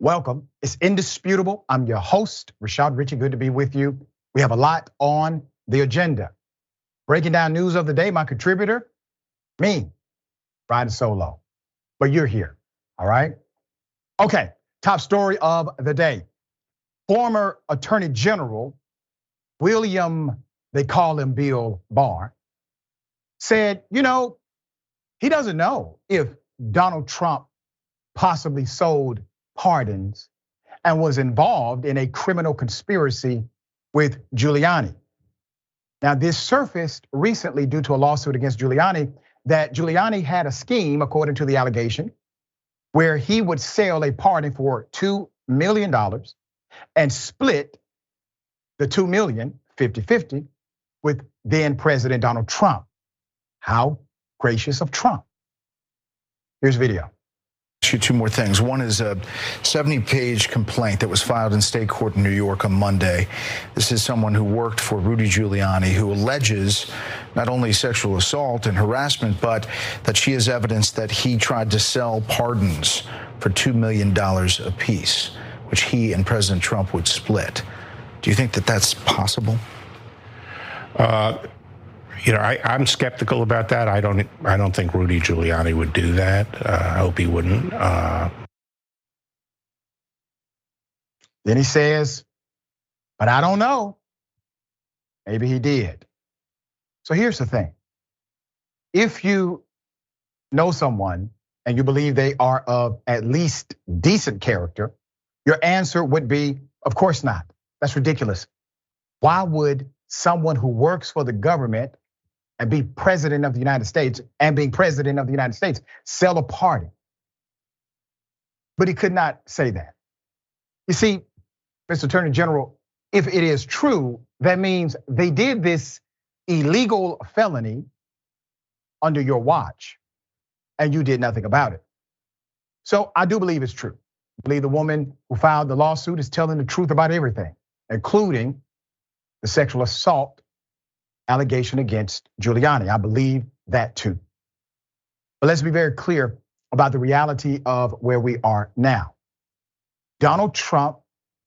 Welcome. It's indisputable. I'm your host, Rashad. Richey, good to be with you. We have a lot on the agenda. Breaking down news of the day, my contributor, me, riding solo. But you're here, all right? Okay, top story of the day. Former Attorney General William, they call him Bill Barr, said, he doesn't know if Donald Trump possibly sold pardons and was involved in a criminal conspiracy with Giuliani. Now, this surfaced recently due to a lawsuit against Giuliani that Giuliani had a scheme, according to the allegation, where he would sell a pardon for $2 million and split the $2 million 50-50 with then President Donald Trump. How gracious of Trump. Here's video. Two more things. One is a 70-page complaint that was filed in state court in New York on Monday. This is someone who worked for Rudy Giuliani, who alleges not only sexual assault and harassment, but that she has evidence that he tried to sell pardons for $2 million apiece, which he and President Trump would split. Do you think that that's possible? I'm skeptical about that. I don't think Rudy Giuliani would do that. I hope he wouldn't. Then he says, but I don't know. Maybe he did. So here's the thing. If you know someone and you believe they are of at least decent character, your answer would be, of course not. That's ridiculous. Why would someone who works for the government and be president of the United States and being president of the United States sell a pardon? But he could not say that. You see, Mr. Attorney General, if it is true, that means they did this illegal felony under your watch and you did nothing about it. So I do believe it's true. I believe the woman who filed the lawsuit is telling the truth about everything, including the sexual assault allegation against Giuliani. I believe that too. But let's be very clear about the reality of where we are now. Donald Trump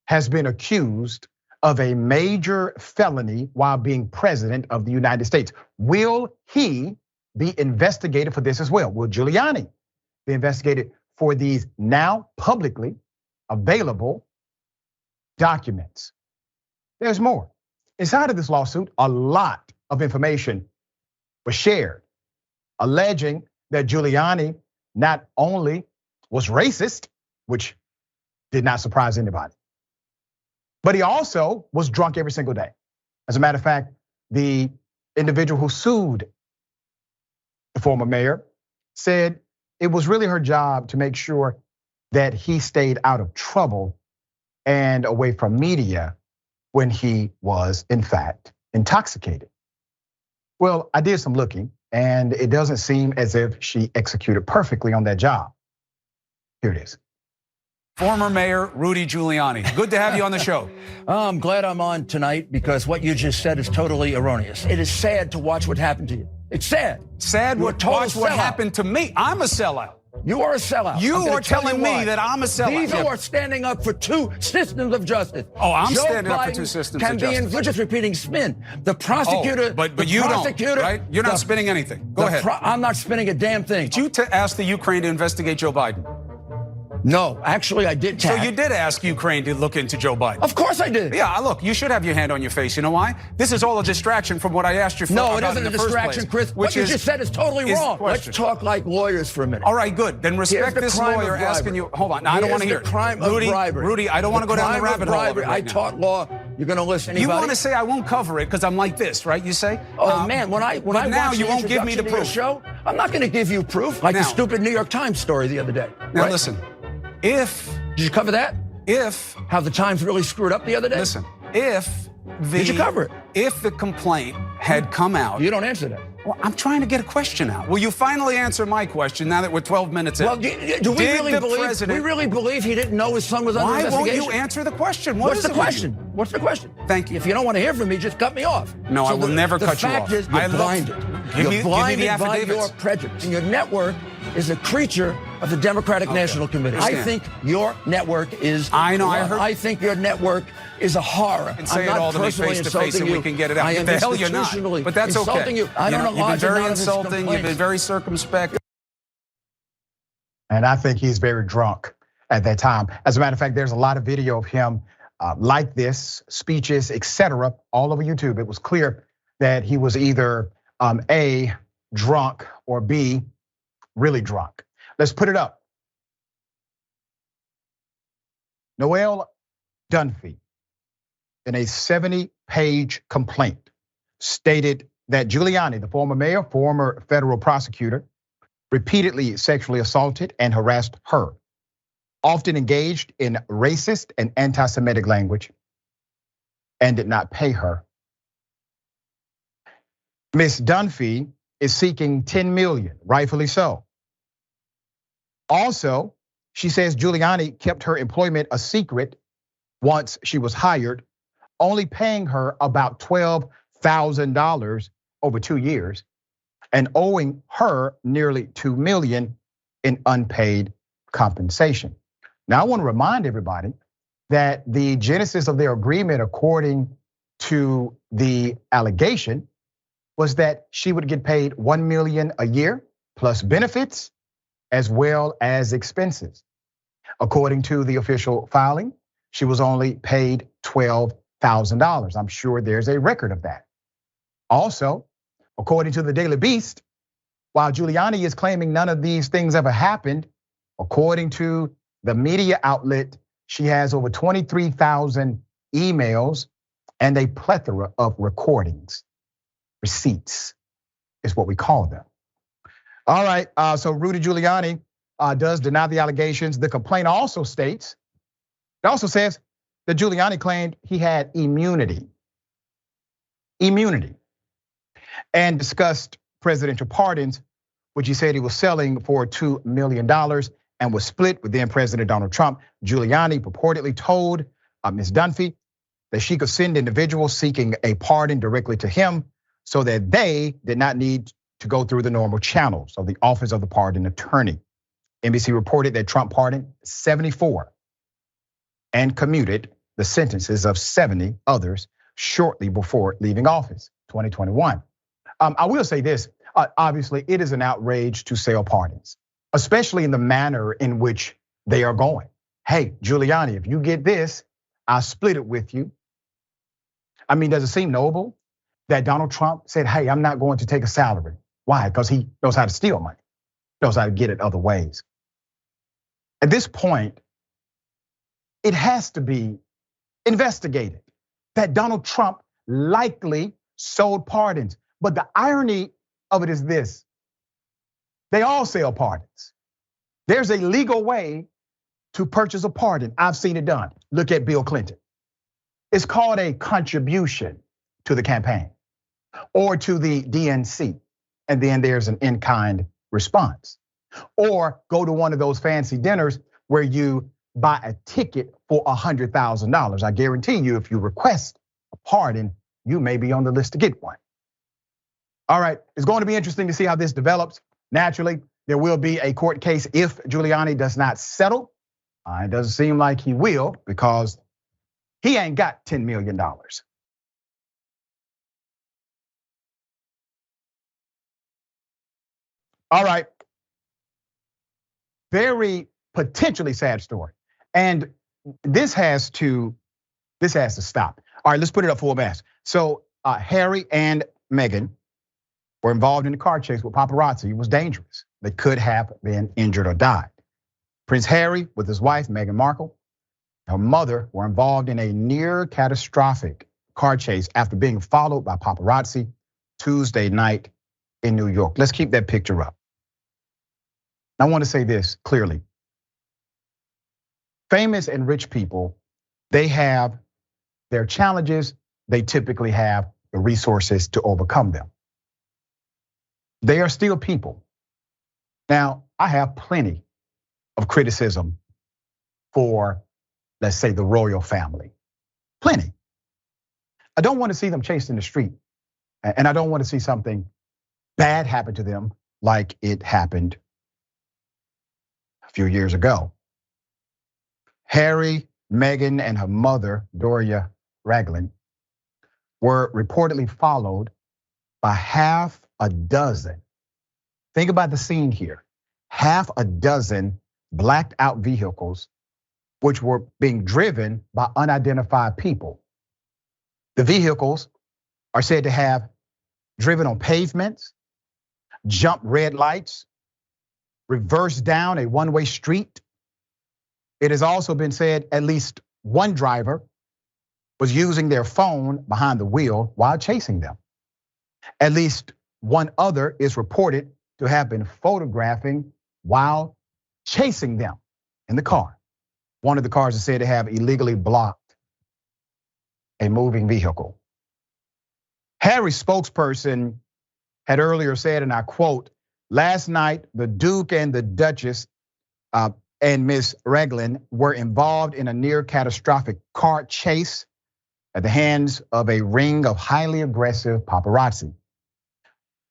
has been accused of a major felony while being president of the United States. Will he be investigated for this as well? Will Giuliani be investigated for these now publicly available documents? There's more. Inside of this lawsuit, a lot of information was shared, alleging that Giuliani not only was racist, which did not surprise anybody, but he also was drunk every single day. As a matter of fact, the individual who sued the former mayor said it was really her job to make sure that he stayed out of trouble and away from media when he was, in fact, intoxicated. Well, I did some looking, and it doesn't seem as if she executed perfectly on that job. Here it is. Former Mayor Rudy Giuliani. Good to have you on the show. I'm glad I'm on tonight because what you just said is totally erroneous. It is sad to watch what happened to you. It's sad. Sad to watch what happened to me. I'm a sellout. You are a sellout. You are telling me that I'm a sellout. These who are standing up for two systems of justice. Oh, I'm standing up for two systems of justice. We're just repeating spin. The prosecutor, but you don't, right? You're not spinning anything. Go ahead. I'm not spinning a damn thing. Did you ask the Ukraine to investigate Joe Biden? No, actually I did. So you did ask Ukraine to look into Joe Biden? Of course I did. Yeah, look, you should have your hand on your face. You know why? This is all a distraction from what I asked you for. No, it isn't a distraction, Chris. What you just said is totally wrong. Let's talk like lawyers for a minute. All right, good. Then respect this lawyer asking you. Hold on, I don't want to hear it. Rudy, I don't want to go down the rabbit hole. I taught law. You're going to listen. You want to say I won't cover it because I'm like this, right? You say? Oh man, when I now you won't give me the proof. Show, I'm not going to give you proof like the stupid New York Times story the other day. Now listen. Did you cover that? How the Times really screwed up the other day? Listen, did you cover it? If the complaint had come out. You don't answer that. Well, I'm trying to get a question out. Will you finally answer my question now that we're 12 minutes in? Well, do we really believe he didn't know his son was under investigation? Why won't you answer the question? What's the question? What's the question? Thank you. If you don't want to hear from me, just cut me off. No, I will never cut you off. The fact is, you're blinded. You're blinded by your prejudice. And your network is a creature of the Democratic National Committee. I think your network is. I know. I think your network is a horror. And say it all to me face to face, and we can get it out. The hell you're not. But that's okay. You. I don't know. You've been very insulting. You've been very circumspect. And I think he's very drunk at that time. As a matter of fact, there's a lot of video of him like this, speeches, etc., all over YouTube. It was clear that he was either A, drunk, or B, really drunk. Let's put it up. Noelle Dunphy, in a 70-page complaint, stated that Giuliani, the former mayor, former federal prosecutor, repeatedly sexually assaulted and harassed her, often engaged in racist and anti-Semitic language, and did not pay her. Ms. Dunphy is seeking $10 million, rightfully so. Also, she says Giuliani kept her employment a secret once she was hired, only paying her about $12,000 over 2 years and owing her nearly $2 million in unpaid compensation. Now, I want to remind everybody that the genesis of their agreement, according to the allegation, was that she would get paid $1 million a year plus benefits as well as expenses. According to the official filing, she was only paid $12,000. I'm sure there's a record of that. Also, according to the Daily Beast, while Giuliani is claiming none of these things ever happened, according to the media outlet, she has over 23,000 emails and a plethora of recordings. Receipts is what we call them. All right, so Rudy Giuliani does deny the allegations. The complaint also states, it also says that Giuliani claimed he had immunity. And discussed presidential pardons, which he said he was selling for $2 million and was split with then President Donald Trump. Giuliani purportedly told Ms. Dunphy that she could send individuals seeking a pardon directly to him so that they did not need to go through the normal channels of the Office of the Pardon Attorney. NBC reported that Trump pardoned 74 and commuted the sentences of 70 others shortly before leaving office, 2021. I will say this, obviously it is an outrage to sell pardons, especially in the manner in which they are going. Hey, Giuliani, if you get this, I'll split it with you. I mean, does it seem noble that Donald Trump said, hey, I'm not going to take a salary? Why? Because he knows how to steal money, knows how to get it other ways. At this point, it has to be investigated that Donald Trump likely sold pardons. But the irony of it is this: they all sell pardons. There's a legal way to purchase a pardon. I've seen it done. Look at Bill Clinton. It's called a contribution to the campaign or to the DNC. And then there's an in-kind response. Or go to one of those fancy dinners where you buy a ticket for $100,000. I guarantee you, if you request a pardon, you may be on the list to get one. All right, it's going to be interesting to see how this develops. Naturally, there will be a court case if Giuliani does not settle. It doesn't seem like he will because he ain't got $10 million. All right, very potentially sad story. And this has to stop. All right, let's put it up full blast. So Harry and Meghan were involved in a car chase with paparazzi. It was dangerous. They could have been injured or died. Prince Harry with his wife, Meghan Markle, her mother, were involved in a near catastrophic car chase after being followed by paparazzi Tuesday night in New York. Let's keep that picture up. I want to say this clearly. Famous and rich people, they have their challenges. They typically have the resources to overcome them. They are still people. Now, I have plenty of criticism for, let's say, the royal family. Plenty. I don't want to see them chased in the street. And I don't want to see something bad happen to them like it happened few years ago. Harry, Meghan, and her mother, Doria Ragland, were reportedly followed by half a dozen. Think about the scene here. Half a dozen blacked out vehicles, which were being driven by unidentified people. The vehicles are said to have driven on pavements, jumped red lights, reversed down a one-way street. It has also been said at least one driver was using their phone behind the wheel while chasing them. At least one other is reported to have been photographing while chasing them in the car. One of the cars is said to have illegally blocked a moving vehicle. Harry's spokesperson had earlier said, and I quote, "Last night, the Duke and the Duchess and Miss Ragland were involved in a near catastrophic car chase at the hands of a ring of highly aggressive paparazzi.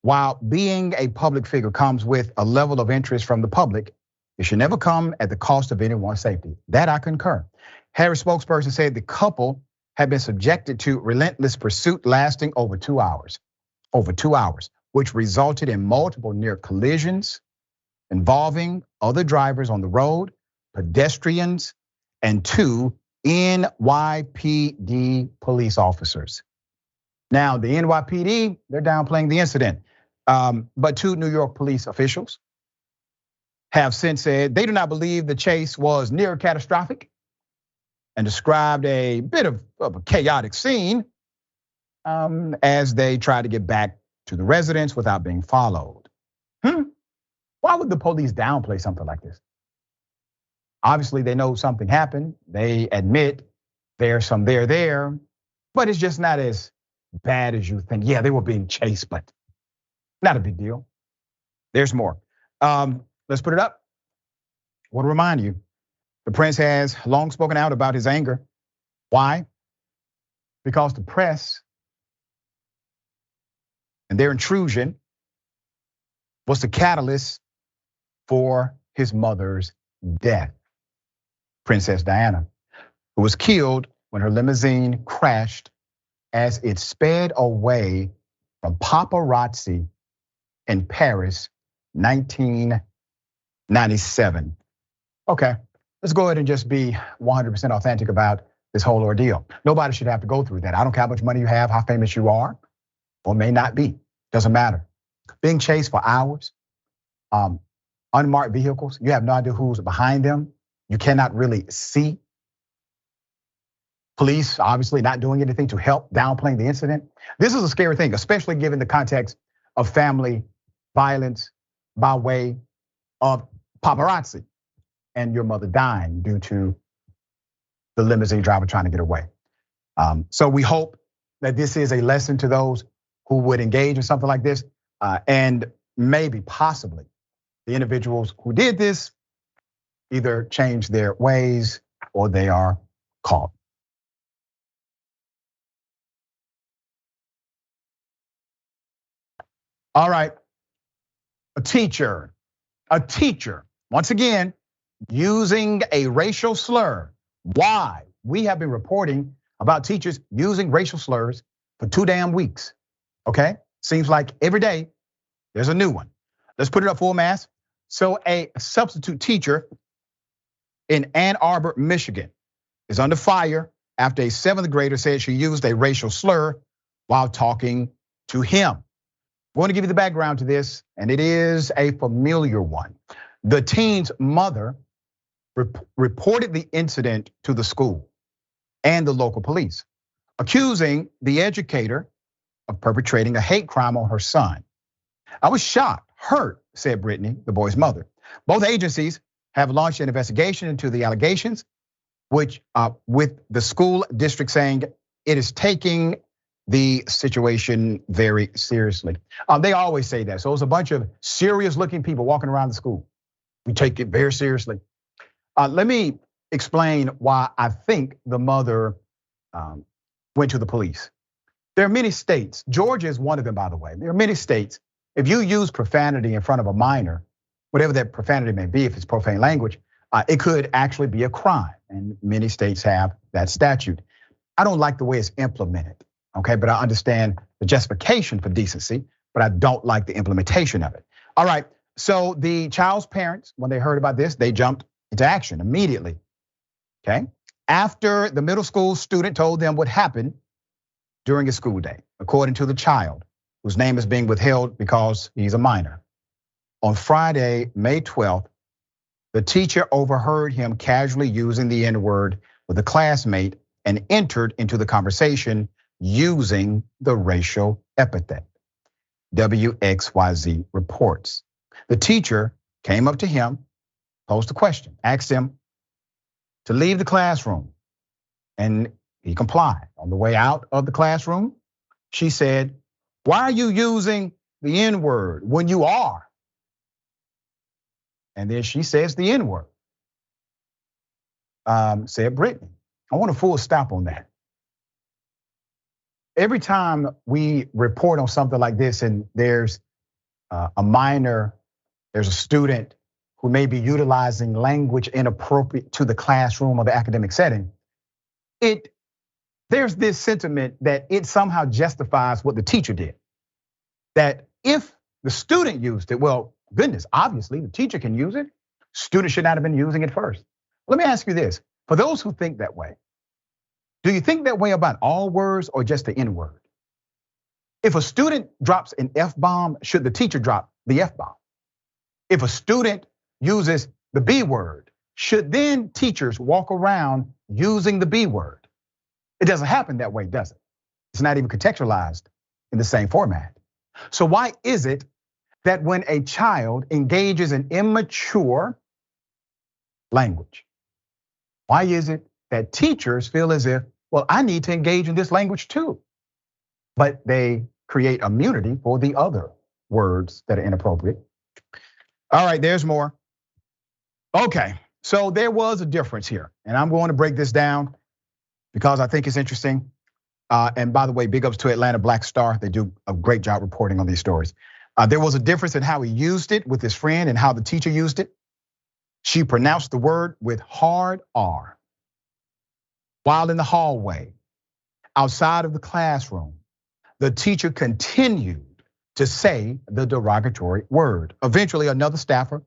While being a public figure comes with a level of interest from the public, it should never come at the cost of anyone's safety." That I concur. Harry's spokesperson said the couple had been subjected to relentless pursuit lasting over 2 hours, which resulted in multiple near collisions involving other drivers on the road, pedestrians, and 2 NYPD police officers. Now, the NYPD, they're downplaying the incident, but 2 New York police officials have since said they do not believe the chase was near catastrophic and described a bit of a chaotic scene as they tried to get back to the residence without being followed. Why would the police downplay something like this? Obviously, they know something happened. They admit there's some there, but it's just not as bad as you think. Yeah, they were being chased, but not a big deal. There's more. Let's put it up. I want to remind you, the prince has long spoken out about his anger. Why? Because the press and their intrusion was the catalyst for his mother's death. Princess Diana, who was killed when her limousine crashed as it sped away from paparazzi in Paris, 1997. Okay, let's go ahead and just be 100% authentic about this whole ordeal. Nobody should have to go through that. I don't care how much money you have, how famous you are, or may not be. Doesn't matter. Being chased for hours, unmarked vehicles, you have no idea who's behind them. You cannot really see. Police obviously not doing anything to help, downplaying the incident. This is a scary thing, especially given the context of family violence by way of paparazzi and your mother dying due to the limousine driver trying to get away. So we hope that this is a lesson to those who would engage in something like this, and maybe possibly the individuals who did this either change their ways or they are caught. All right, a teacher, once again, using a racial slur. Why? We have been reporting about teachers using racial slurs for 2 damn weeks, okay? Seems like every day there's a new one. Let's put it up full mass. So a substitute teacher in Ann Arbor, Michigan is under fire after a 7th grader said she used a racial slur while talking to him. I'm going to give you the background to this, and it is a familiar one. The teen's mother reported the incident to the school and the local police, accusing the educator of perpetrating a hate crime on her son. "I was shocked, hurt," said Brittany, the boy's mother. Both agencies have launched an investigation into the allegations, which with the school district saying it is taking the situation very seriously. They always say that. So it's a bunch of serious looking people walking around the school. We take it very seriously. Let me explain why I think the mother went to the police. There are many states, Georgia is one of them, by the way. There are many states, if you use profanity in front of a minor, whatever that profanity may be, if it's profane language, it could actually be a crime. And many states have that statute. I don't like the way it's implemented, okay? But I understand the justification for decency, but I don't like the implementation of it. All right, so the child's parents, when they heard about this, they jumped into action immediately, okay? After the middle school student told them what happened during a school day, according to the child, whose name is being withheld because he's a minor. On Friday, May 12th, the teacher overheard him casually using the N-word with a classmate and entered into the conversation using the racial epithet. WXYZ reports. The teacher came up to him, posed a question, asked him to leave the classroom, and he complied. On the way out of the classroom, she said, "Why are you using the N-word when you are?" And then she says the N-word, said Brittany. I want a full stop on that. Every time we report on something like this and there's a minor, there's a student who may be utilizing language inappropriate to the classroom or the academic setting, there's this sentiment that it somehow justifies what the teacher did. That if the student used it, well, goodness, obviously the teacher can use it. Student should not have been using it first. Let me ask you this, for those who think that way, do you think that way about all words or just the N-word? If a student drops an F-bomb, should the teacher drop the F-bomb? If a student uses the B word, should then teachers walk around using the B word? It doesn't happen that way, does it? It's not even contextualized in the same format. So why is it that when a child engages in immature language, why is it that teachers feel as if, well, I need to engage in this language too, but they create immunity for the other words that are inappropriate? All right, there's more. Okay, so there was a difference here, and I'm going to break this down because I think it's interesting. And by the way, big ups to Atlanta Black Star. They do a great job reporting on these stories. There was a difference in how he used it with his friend and how the teacher used it. She pronounced the word with hard R. While in the hallway, outside of the classroom, the teacher continued to say the derogatory word. Eventually, another staffer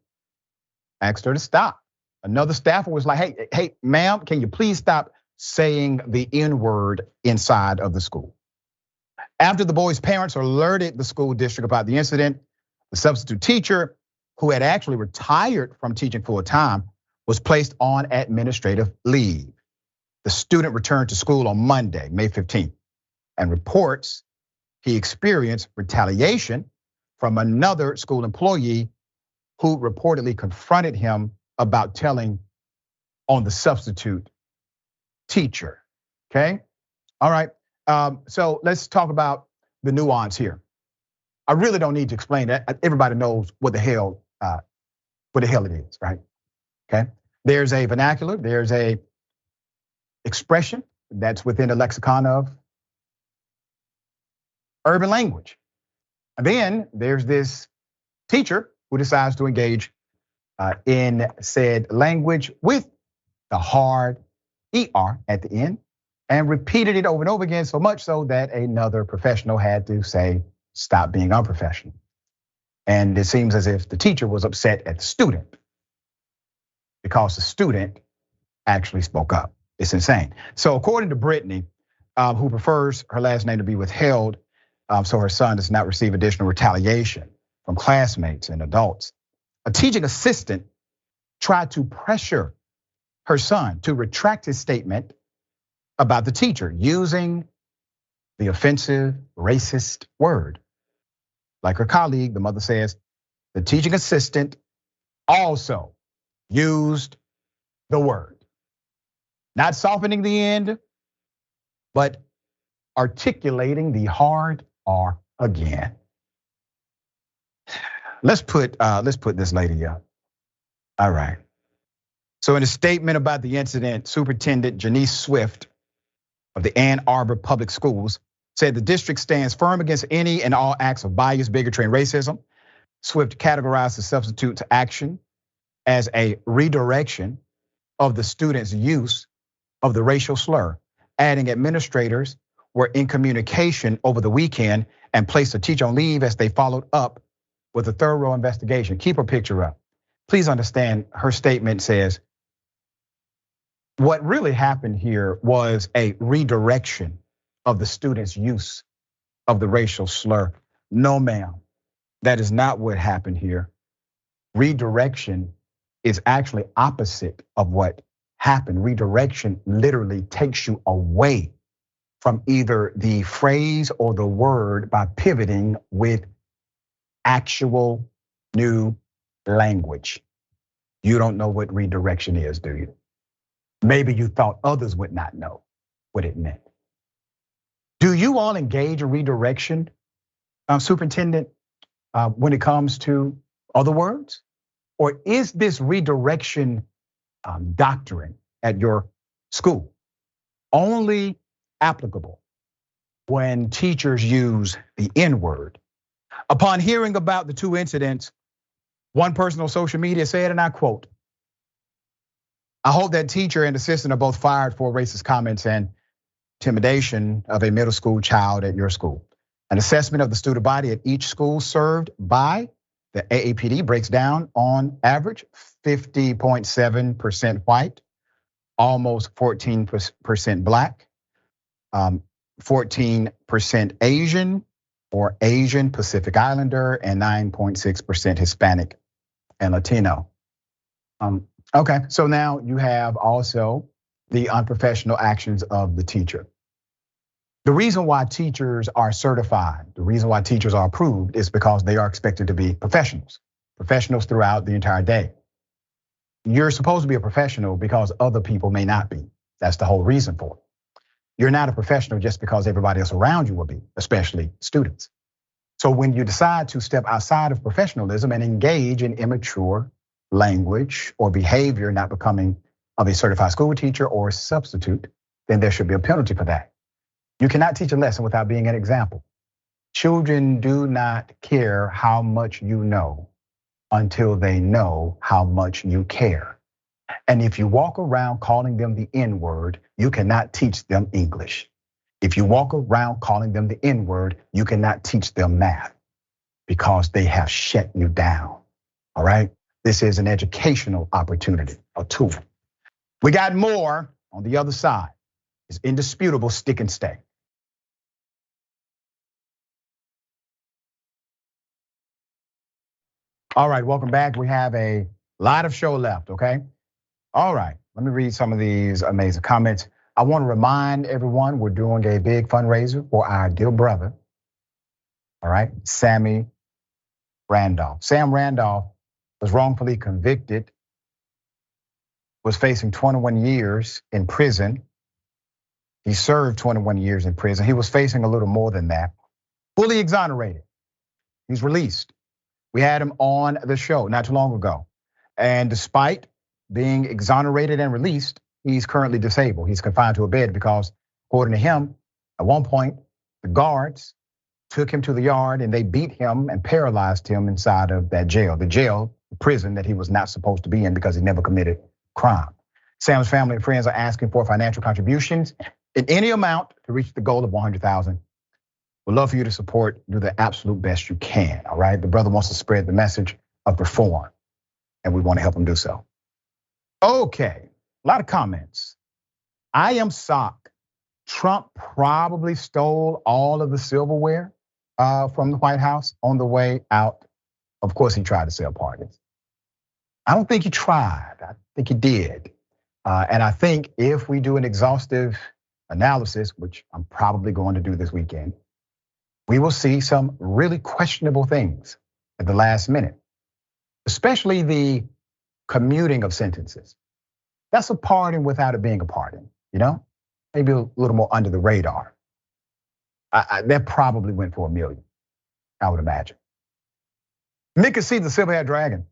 asked her to stop. Another staffer was like, hey, ma'am, can you please stop saying the N-word inside of the school? After the boy's parents alerted the school district about the incident, the substitute teacher, who had actually retired from teaching full time, was placed on administrative leave. The student returned to school on Monday, May 15th, and reports he experienced retaliation from another school employee who reportedly confronted him about telling on the substitute teacher, okay? All right, so let's talk about the nuance here. I really don't need to explain that. Everybody knows what the hell it is, right? Okay, there's a vernacular, there's a expression that's within the lexicon of urban language. And then there's this teacher who decides to engage in said language with the hard ER at the end and repeated it over and over again, so much so that another professional had to say, stop being unprofessional. And it seems as if the teacher was upset at the student because the student actually spoke up. It's insane. So according to Brittany, who prefers her last name to be withheld, so her son does not receive additional retaliation from classmates and adults, a teaching assistant tried to pressure her son to retract his statement about the teacher using the offensive, racist word. Like her colleague, the mother says, the teaching assistant also used the word. Not softening the end, but articulating the hard R again. Let's put this lady up. All right. So in a statement about the incident, Superintendent Janice Swift of the Ann Arbor Public Schools said the district stands firm against any and all acts of bias, bigotry, and racism. Swift categorized the substitute to action as a redirection of the student's use of the racial slur, adding administrators were in communication over the weekend and placed the teacher on leave as they followed up with a thorough investigation. Keep her picture up. Please understand, her statement says, what really happened here was a redirection of the student's use of the racial slur. No, ma'am, that is not what happened here. Redirection is actually opposite of what happened. Redirection literally takes you away from either the phrase or the word by pivoting with actual new language. You don't know what redirection is, do you? Maybe you thought others would not know what it meant. Do you all engage in redirection, Superintendent, when it comes to other words? Or is this redirection doctrine at your school only applicable when teachers use the N-word? Upon hearing about the two incidents, one person on social media said, and I quote, "I hope that teacher and assistant are both fired for racist comments and intimidation of a middle school child at your school. An assessment of the student body at each school served by the AAPD breaks down on average 50.7% white, almost 14% black, 14% Asian or Asian Pacific Islander, and 9.6% Hispanic and Latino." Okay, so now you have also the unprofessional actions of the teacher. The reason why teachers are certified, the reason why teachers are approved is because they are expected to be professionals throughout the entire day. You're supposed to be a professional because other people may not be. That's the whole reason for it. You're not a professional just because everybody else around you will be, especially students. So when you decide to step outside of professionalism and engage in immature language or behavior not becoming of a certified school teacher or a substitute, then there should be a penalty for that. You cannot teach a lesson without being an example. Children do not care how much you know until they know how much you care. And if you walk around calling them the N-word, you cannot teach them English. If you walk around calling them the N-word, you cannot teach them math because they have shut you down, all right? This is an educational opportunity, a tool. We got more on the other side. It's indisputable, stick and stay. All right, welcome back. We have a lot of show left, okay? All right, let me read some of these amazing comments. I want to remind everyone we're doing a big fundraiser for our dear brother, all right, Sammy Randolph. Sam Randolph was wrongfully convicted, was facing 21 years in prison. He served 21 years in prison. He was facing a little more than that. Fully exonerated. He's released. We had him on the show not too long ago. And despite being exonerated and released, he's currently disabled. He's confined to a bed because, according to him, at one point, the guards took him to the yard and they beat him and paralyzed him inside of that jail, the prison that he was not supposed to be in because he never committed crime. Sam's family and friends are asking for financial contributions in any amount to reach the goal of 100,000. We'd love for you to support, do the absolute best you can, all right? The brother wants to spread the message of reform, and we want to help him do so. Okay, a lot of comments. I am shocked. Trump probably stole all of the silverware from the White House on the way out. Of course, he tried to sell pardons. I don't think he tried, I think he did. And I think if we do an exhaustive analysis, which I'm probably going to do this weekend, we will see some really questionable things at the last minute, especially the commuting of sentences. That's a pardon without it being a pardon, you know? Maybe a little more under the radar. That probably went for $1 million, I would imagine. Nick can see the silver-haired dragon.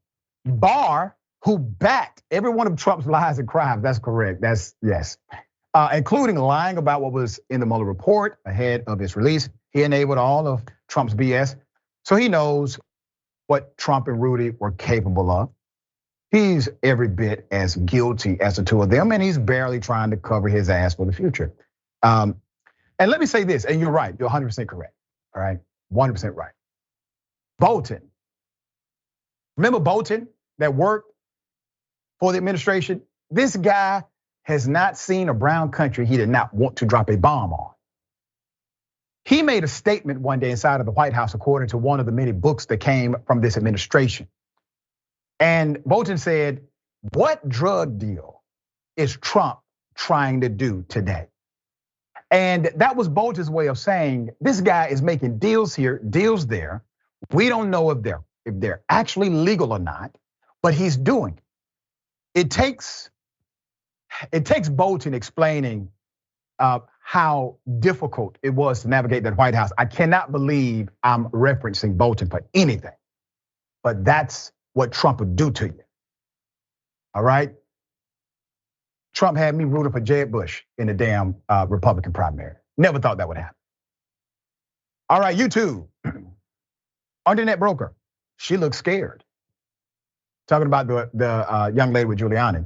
Barr, who backed every one of Trump's lies and crimes, that's correct, that's yes. Including lying about what was in the Mueller report ahead of its release. He enabled all of Trump's BS, so he knows what Trump and Rudy were capable of. He's every bit as guilty as the two of them, and he's barely trying to cover his ass for the future. And let me say this, and you're right, you're 100% correct, all right? 100% right. Bolton. Remember Bolton that worked for the administration? This guy has not seen a brown country he did not want to drop a bomb on. He made a statement one day inside of the White House, according to one of the many books that came from this administration. And Bolton said, what drug deal is Trump trying to do today? And that was Bolton's way of saying, this guy is making deals here, deals there. We don't know if they're actually legal or not, but he's doing it. It takes Bolton explaining how difficult it was to navigate that White House. I cannot believe I'm referencing Bolton for anything, but that's what Trump would do to you. All right? Trump had me rooting for Jeb Bush in the damn Republican primary. Never thought that would happen. All right, YouTube. Internet broker, she looks scared. Talking about the young lady with Giuliani.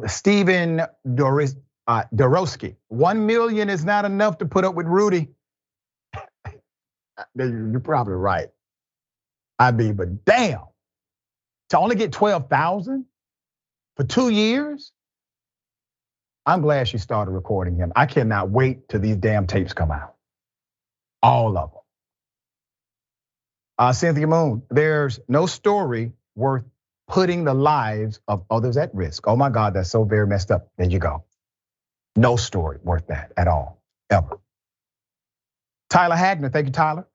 Stephen Dorosky, 1 million is not enough to put up with Rudy. You're probably right. I mean, but damn, to only get 12,000 for 2 years? I'm glad she started recording him. I cannot wait till these damn tapes come out. All of them. Cynthia Moon, there's no story worth putting the lives of others at risk. Oh my God, that's so very messed up. There you go. No story worth that at all, ever. Tyler Hagner, thank you, Tyler.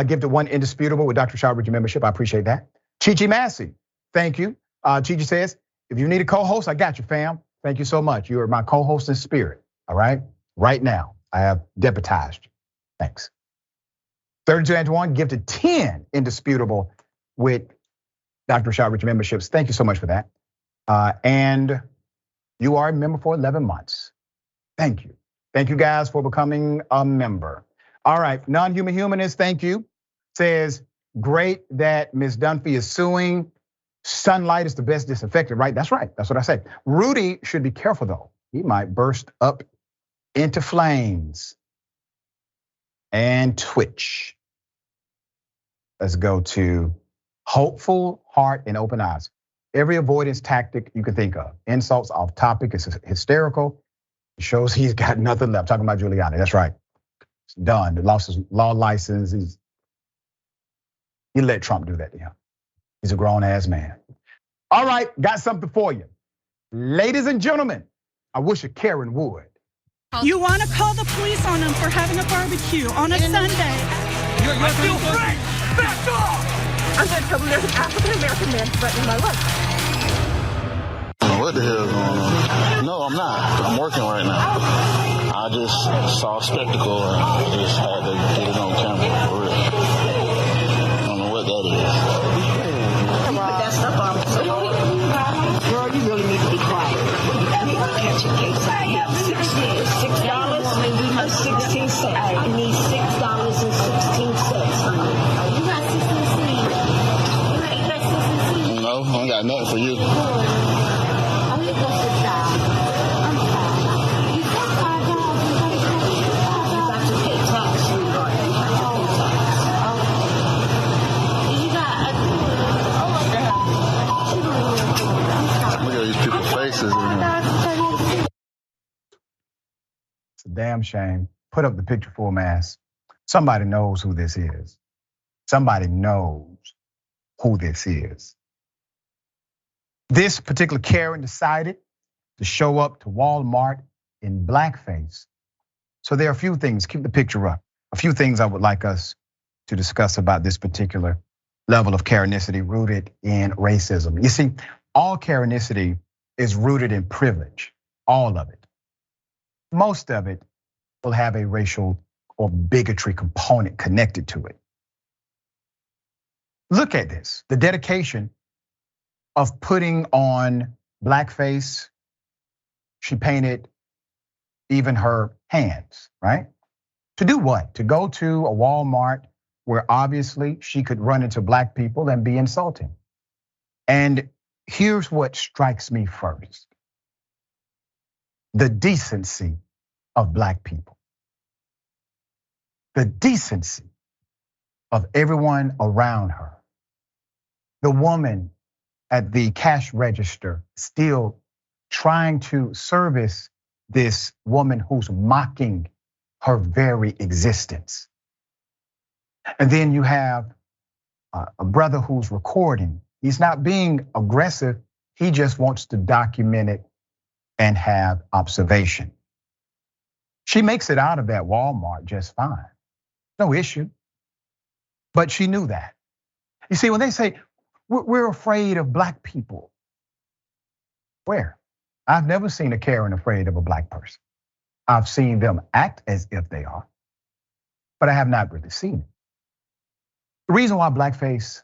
Gifted 1 indisputable with Dr. Rashad Richey membership. I appreciate that. Chichi Massey, thank you. Chichi says, if you need a co-host, I got you, fam. Thank you so much. You are my co-host in spirit, all right? Right now, I have deputized you. Thanks. 32 Antoine gifted 10 indisputable with Dr. Rashad Richey memberships. Thank you so much for that. And you are a member for 11 months. Thank you. Thank you guys for becoming a member. All right, non-human humanist, thank you. Says, great that Ms. Dunphy is suing. Sunlight is the best disinfectant, right? That's right, that's what I said. Rudy should be careful though. He might burst up into flames. And Twitch. Let's go to hopeful heart and open eyes. Every avoidance tactic you can think of. Insults off topic is hysterical. It shows he's got nothing left. Talking about Giuliani, that's right. It's done. He lost his law license. He let Trump do that to him. He's a grown ass man. All right, got something for you. Ladies and gentlemen, I wish a Karen would. You want to call the police on them for having a barbecue on a Sunday. I feel free! Back off! I'm going to tell them there's an African-American man threatening my life. What the hell is going on? No, I'm not. I'm working right now. I just saw a spectacle and just had to get it on camera for real. I don't know what that is. Come on. Put that stuff on. Girl, you really need to be quiet. You have to catch a case. I have $6. $16. I need $6.16. You got 16 cents. You got 16 cents. No, I ain't got nothing for you. It's a damn shame. Put up the picture full mass. Somebody knows who this is. Somebody knows who this is. This particular Karen decided to show up to Walmart in blackface. So there are a few things, keep the picture up. A few things I would like us to discuss about this particular level of Karenicity rooted in racism. You see, all Karenicity is rooted in privilege, all of it. Most of it will have a racial or bigotry component connected to it. Look at this, the dedication of putting on blackface. She painted even her hands, right? To do what? To go to a Walmart where obviously she could run into black people and be insulting. And here's what strikes me first: the decency of black people. The decency of everyone around her. The woman at the cash register still trying to service this woman who's mocking her very existence. And then you have a brother who's recording. He's not being aggressive. He just wants to document it and have observation. She makes it out of that Walmart just fine. No issue. But she knew that. You see, when they say we're afraid of black people, where? I've never seen a Karen afraid of a black person. I've seen them act as if they are, but I have not really seen it. The reason why blackface,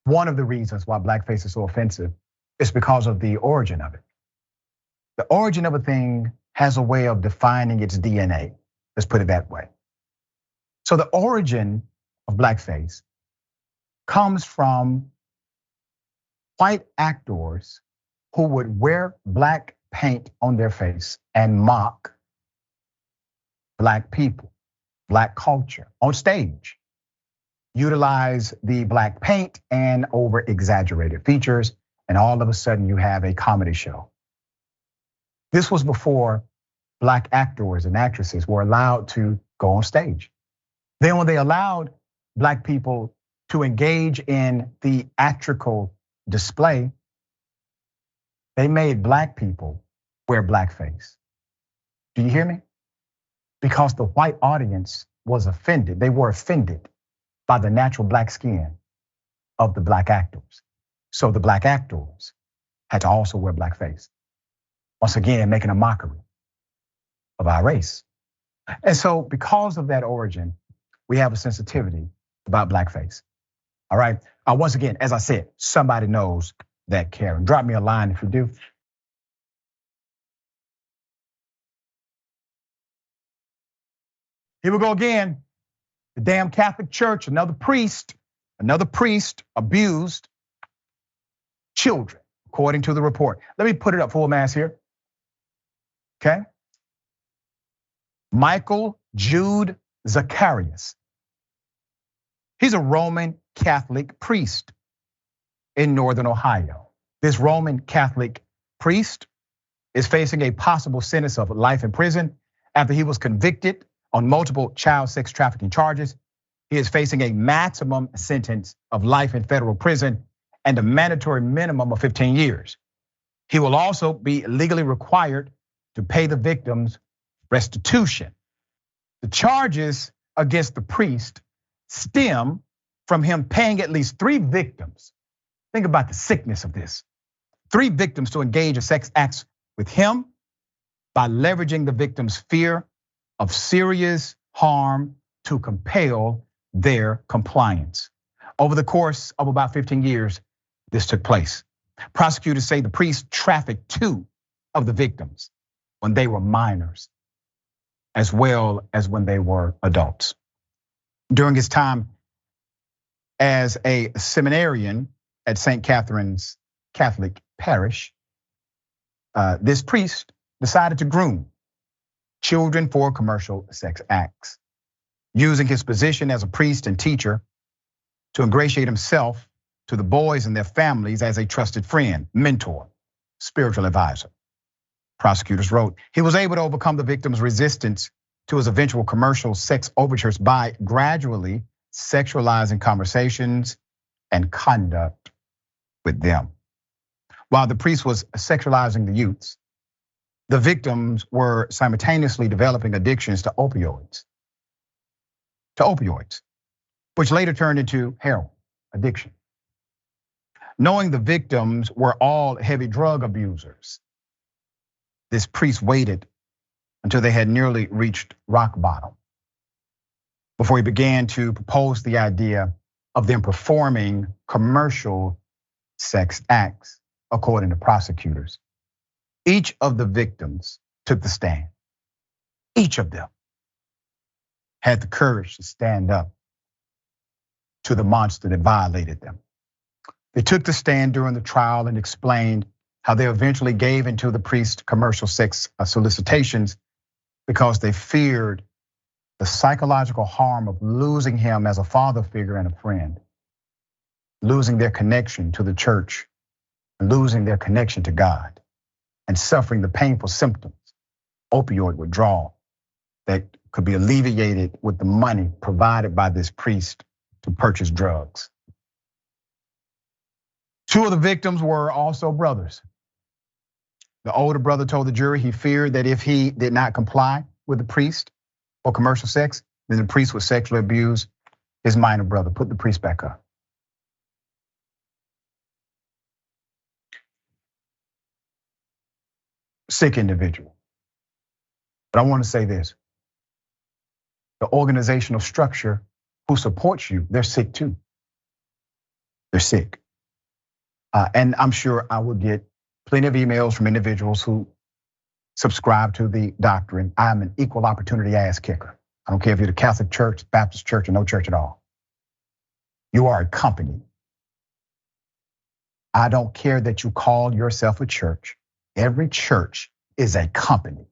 one of the reasons why blackface is so offensive is because of the origin of it. The origin of a thing has a way of defining its DNA. Let's put it that way. So the origin of blackface comes from white actors who would wear black paint on their face and mock black people, black culture on stage. Utilize the black paint and over exaggerated features, and all of a sudden you have a comedy show. This was before black actors and actresses were allowed to go on stage. Then when they allowed black people to engage in theatrical display, they made black people wear blackface. Do you hear me? Because the white audience was offended. They were offended by the natural black skin of the black actors. So the black actors had to also wear blackface. Once again, making a mockery of our race. And so because of that origin, we have a sensitivity about blackface. All right, once again, as I said, somebody knows that Karen. Drop me a line if you do. Here we go again. The damn Catholic Church, another priest abused children, according to the report. Let me put it up full mass here. Okay. Michael Jude Zacharias. He's a Roman Catholic priest in Northern Ohio. This Roman Catholic priest is facing a possible sentence of life in prison after he was convicted on multiple child sex trafficking charges. He is facing a maximum sentence of life in federal prison and a mandatory minimum of 15 years. He will also be legally required to pay the victims restitution. The charges against the priest stem from him paying at least 3 victims. Think about the sickness of this. 3 victims to engage in sex acts with him by leveraging the victim's fear of serious harm to compel their compliance. Over the course of about 15 years, this took place. Prosecutors say the priest trafficked 2 of the victims when they were minors, as well as when they were adults. During his time as a seminarian at St. Catherine's Catholic Parish, this priest decided to groom children for commercial sex acts, using his position as a priest and teacher to ingratiate himself to the boys and their families as a trusted friend, mentor, spiritual advisor. Prosecutors wrote, he was able to overcome the victim's resistance to his eventual commercial sex overtures by gradually sexualizing conversations and conduct with them. While the priest was sexualizing the youths, the victims were simultaneously developing addictions to opioids, which later turned into heroin addiction. Knowing the victims were all heavy drug abusers, this priest waited until they had nearly reached rock bottom before he began to propose the idea of them performing commercial sex acts, according to prosecutors. Each of the victims took the stand. Each of them had the courage to stand up to the monster that violated them. They took the stand during the trial and explained how they eventually gave into the priest's commercial sex solicitations because they feared the psychological harm of losing him as a father figure and a friend, losing their connection to the church, losing their connection to God, and suffering the painful symptoms, opioid withdrawal, that could be alleviated with the money provided by this priest to purchase drugs. Two of the victims were also brothers. The older brother told the jury he feared that if he did not comply with the priest for commercial sex, then the priest would sexually abuse his minor brother. Put the priest back up. Sick individual. But I want to say this. The organizational structure who supports you, they're sick too. They're sick. And I'm sure I will get plenty of emails from individuals who subscribe to the doctrine. I'm an equal opportunity ass kicker. I don't care if you're the Catholic Church, Baptist Church, or no church at all. You are a company. I don't care that you call yourself a church. Every church is a company.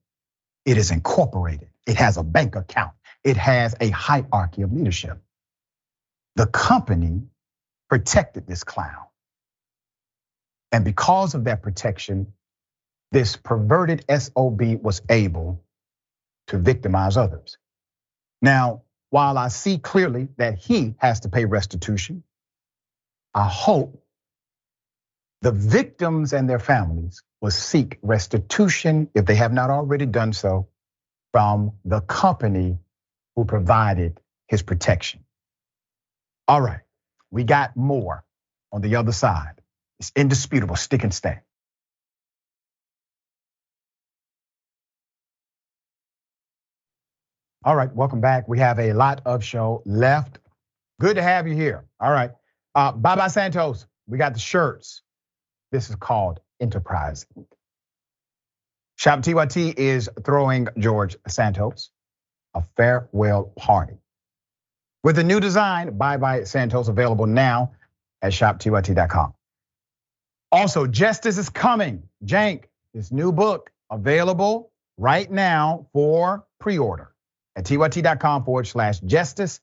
It is incorporated. It has a bank account. It has a hierarchy of leadership. The company protected this clown. And because of that protection, this perverted SOB was able to victimize others. Now, while I see clearly that he has to pay restitution, I hope the victims and their families will seek restitution, if they have not already done so, from the company who provided his protection. All right, we got more on the other side. It's indisputable, stick and stay. All right, welcome back. We have a lot of show left. Good to have you here. All right, bye-bye Santos. We got the shirts. This is called Enterprise. Shop TYT is throwing George Santos a farewell party. With a new design, Bye-bye Santos, available now at shoptyt.com. Also, Justice is Coming. Jank, his new book, available right now for pre-order at tyt.com/justice.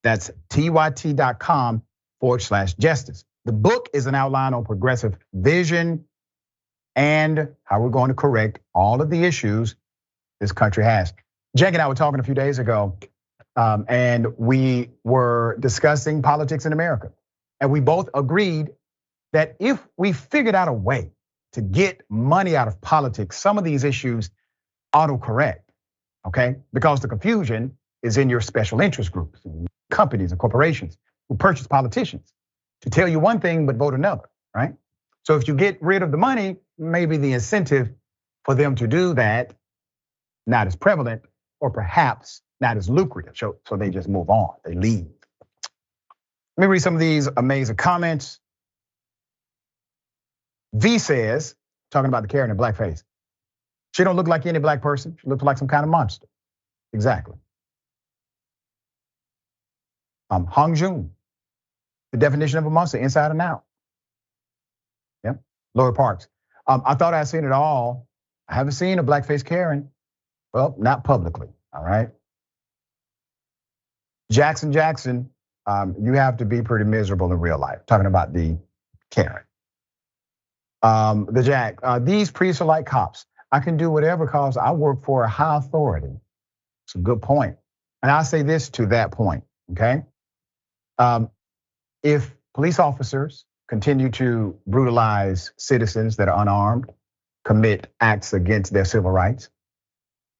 That's tyt.com/justice. The book is an outline on progressive vision and how we're going to correct all of the issues this country has. Jank and I were talking a few days ago, and we were discussing politics in America. And we both agreed that if we figured out a way to get money out of politics, some of these issues autocorrect, okay? Because the confusion is in your special interest groups, companies and corporations who purchase politicians to tell you one thing but vote another, right? So if you get rid of the money, maybe the incentive for them to do that not as prevalent, or perhaps not as lucrative. So they just move on, they leave. Let me read some of these amazing comments. V says, talking about the Karen and Blackface, she don't look like any black person. She looks like some kind of monster. Exactly. Hong Jun, the definition of a monster, inside and out. Yep. Laura Parks, I thought I'd seen it all. I haven't seen a blackface Karen. Well, not publicly, all right? Jackson, you have to be pretty miserable in real life. Talking about the Karen. The Jack, these priests are like cops. I can do whatever because I work for a high authority. It's a good point. And I'll say this to that point, okay? If police officers continue to brutalize citizens that are unarmed, commit acts against their civil rights,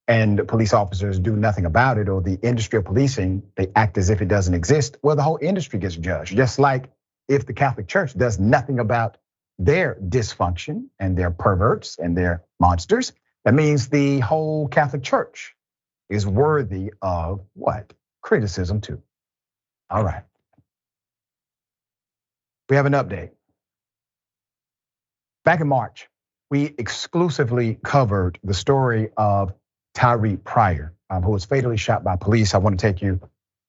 and police officers do nothing about it, or the industry of policing, they act as if it doesn't exist, well, the whole industry gets judged. Just like if the Catholic Church does nothing about their dysfunction and their perverts and their monsters, that means the whole Catholic Church is worthy of what? Criticism too. All right. We have an update. Back in March, we exclusively covered the story of Tyree Pryor, who was fatally shot by police. I want to take you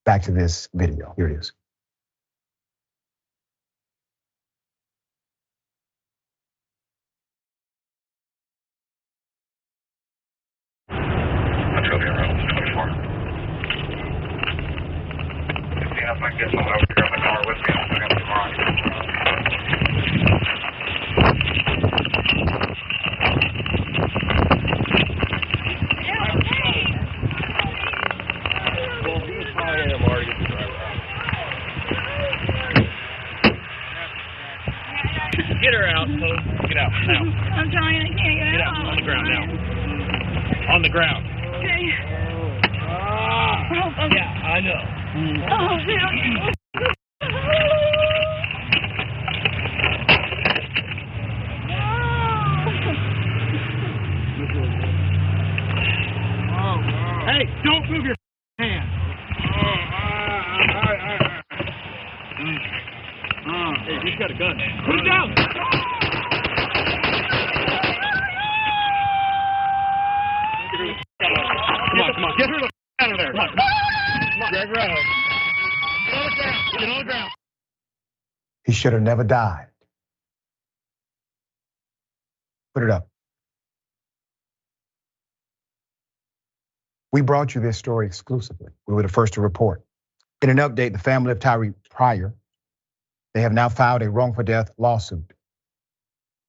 back to this video. Here it is. if I can get someone over here in the car with me. I'm going to tomorrow. Get her out, folks. Get out now. I'm trying. I can't get out. On the ground now. On the ground. Okay. Yeah, I know. Oh, man. Hey, don't move your hand. Hey, he's got a gun. Put it down. Come on. Get her the out of there. Come on. Greg Rose. Get on the ground. He should have never died. Put it up. We brought you this story exclusively. We were the first to report. In an update, the family of Tyree Pryor, they have now filed a wrongful death lawsuit.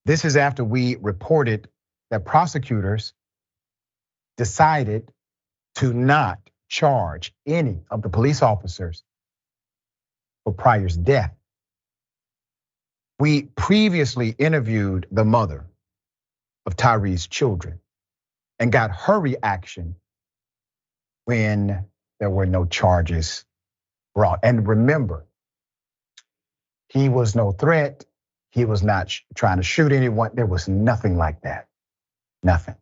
This is after we reported that prosecutors decided to not charge any of the police officers for Pryor's death. We previously interviewed the mother of Tyree's children and got her reaction when there were no charges brought. And remember, he was no threat. He was not trying to shoot anyone. There was nothing like that. Nothing.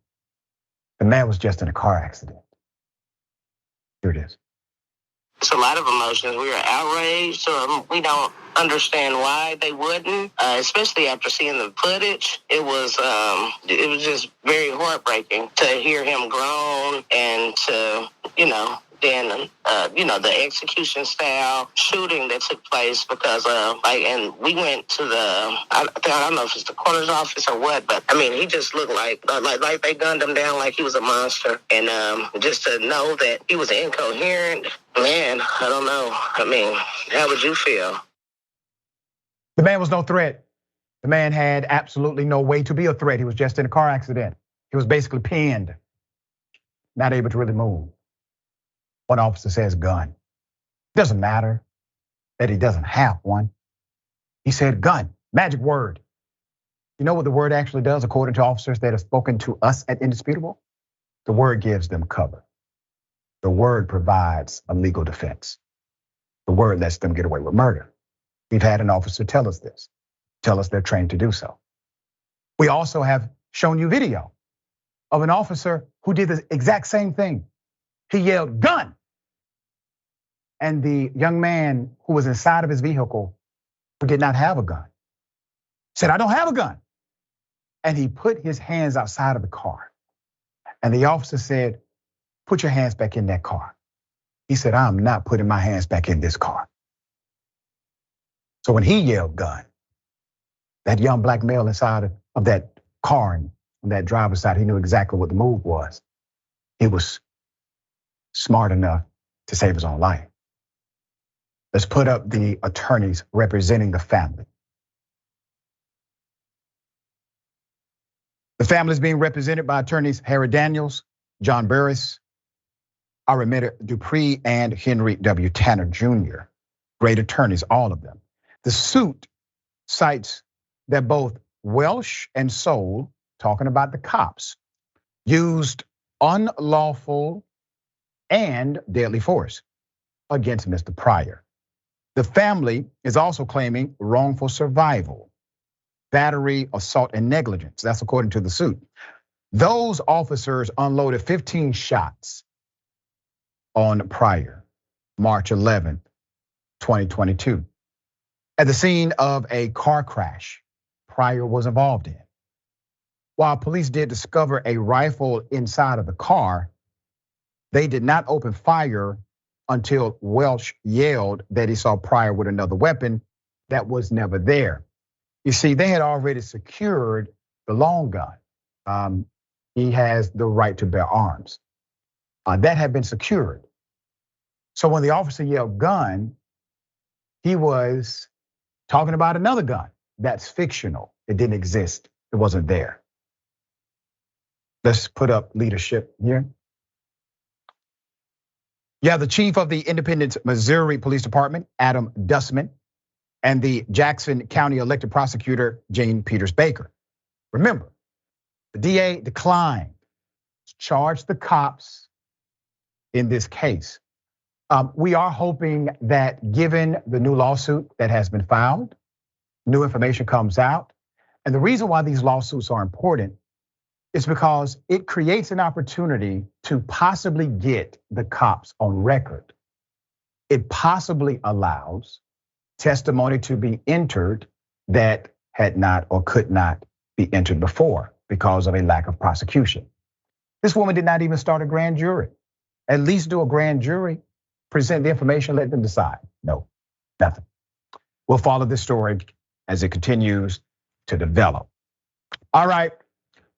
The man was just in a car accident. Here it is. It's a lot of emotions. We are outraged, or we don't understand why they wouldn't, especially after seeing the footage. It was just very heartbreaking to hear him groan and to, then the execution style shooting that took place because and we went to I don't know if it's the coroner's office or what, but I mean, he just looked like they gunned him down like he was a monster. And just to know that he was incoherent, man, I don't know. I mean, how would you feel? The man was no threat. The man had absolutely no way to be a threat. He was just in a car accident. He was basically pinned, not able to really move. One officer says gun. It doesn't matter that he doesn't have one. He said gun, magic word. You know what the word actually does according to officers that have spoken to us at Indisputable? The word gives them cover. The word provides a legal defense. The word lets them get away with murder. We've had an officer tell us this, tell us they're trained to do so. We also have shown you video of an officer who did the exact same thing. He yelled, gun. And the young man who was inside of his vehicle, who did not have a gun, said, I don't have a gun. And he put his hands outside of the car. And the officer said, put your hands back in that car. He said, I'm not putting my hands back in this car. So when he yelled gun, that young black male inside of that car and on that driver's side, he knew exactly what the move was. He was smart enough to save his own life. Let's put up the attorneys representing the family. The family is being represented by attorneys Harry Daniels, John Burris, Araminta Dupree, and Henry W. Tanner Jr. Great attorneys, all of them. The suit cites that both Welsh and Soule, talking about the cops, used unlawful and deadly force against Mr. Pryor. The family is also claiming wrongful survival, battery, assault, and negligence. That's according to the suit. Those officers unloaded 15 shots on Pryor, March 11th, 2022. At the scene of a car crash Pryor was involved in. While police did discover a rifle inside of the car, they did not open fire until Welsh yelled that he saw Pryor with another weapon that was never there. You see, they had already secured the long gun. He has the right to bear arms. that had been secured. So when the officer yelled gun, he was talking about another gun that's fictional. It didn't exist. It wasn't there. Let's put up leadership here. You have the chief of the Independence, Missouri Police Department, Adam Dustman, and the Jackson County elected prosecutor, Jane Peters Baker. Remember, the DA declined to charge the cops in this case. We are hoping that given the new lawsuit that has been filed, new information comes out. And the reason why these lawsuits are important is because it creates an opportunity to possibly get the cops on record. It possibly allows testimony to be entered that had not or could not be entered before because of a lack of prosecution. This woman did not even start a grand jury. At least do a grand jury, present the information, let them decide. No, nothing. We'll follow this story as it continues to develop. All right,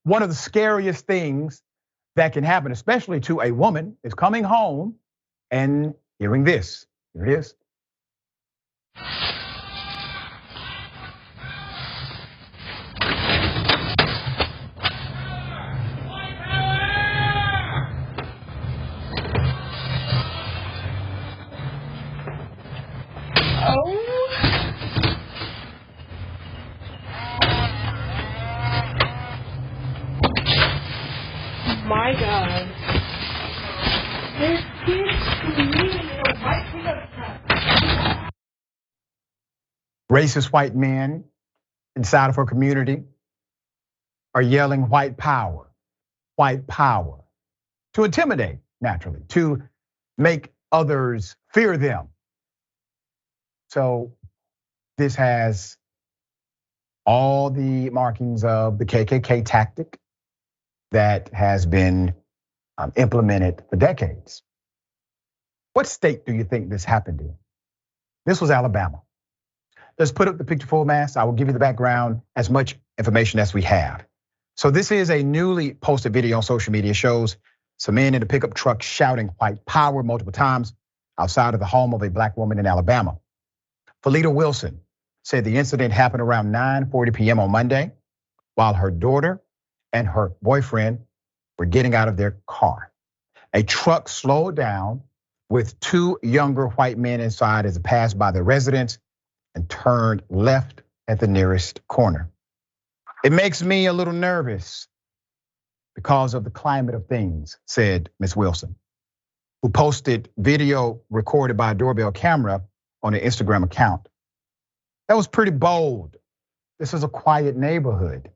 one of the scariest things that can happen, especially to a woman, is coming home and hearing this. Here it is. My God. There's kids leaving a white pickup truck. Racist white men inside of her community are yelling white power to intimidate, naturally, to make others fear them. So this has all the markings of the KKK tactic that has been implemented for decades. What state do you think this happened in? This was Alabama. Let's put up the picture full mass. I will give you the background, as much information as we have. So this is a newly posted video on social media. It shows some men in a pickup truck shouting white power multiple times outside of the home of a black woman in Alabama. Felita Wilson said the incident happened around 9:40 p.m. on Monday while her daughter and her boyfriend were getting out of their car. A truck slowed down with two younger white men inside as it passed by the residence and turned left at the nearest corner. It makes me a little nervous because of the climate of things, said Ms. Wilson, who posted video recorded by a doorbell camera on an Instagram account. That was pretty bold. This is a quiet neighborhood.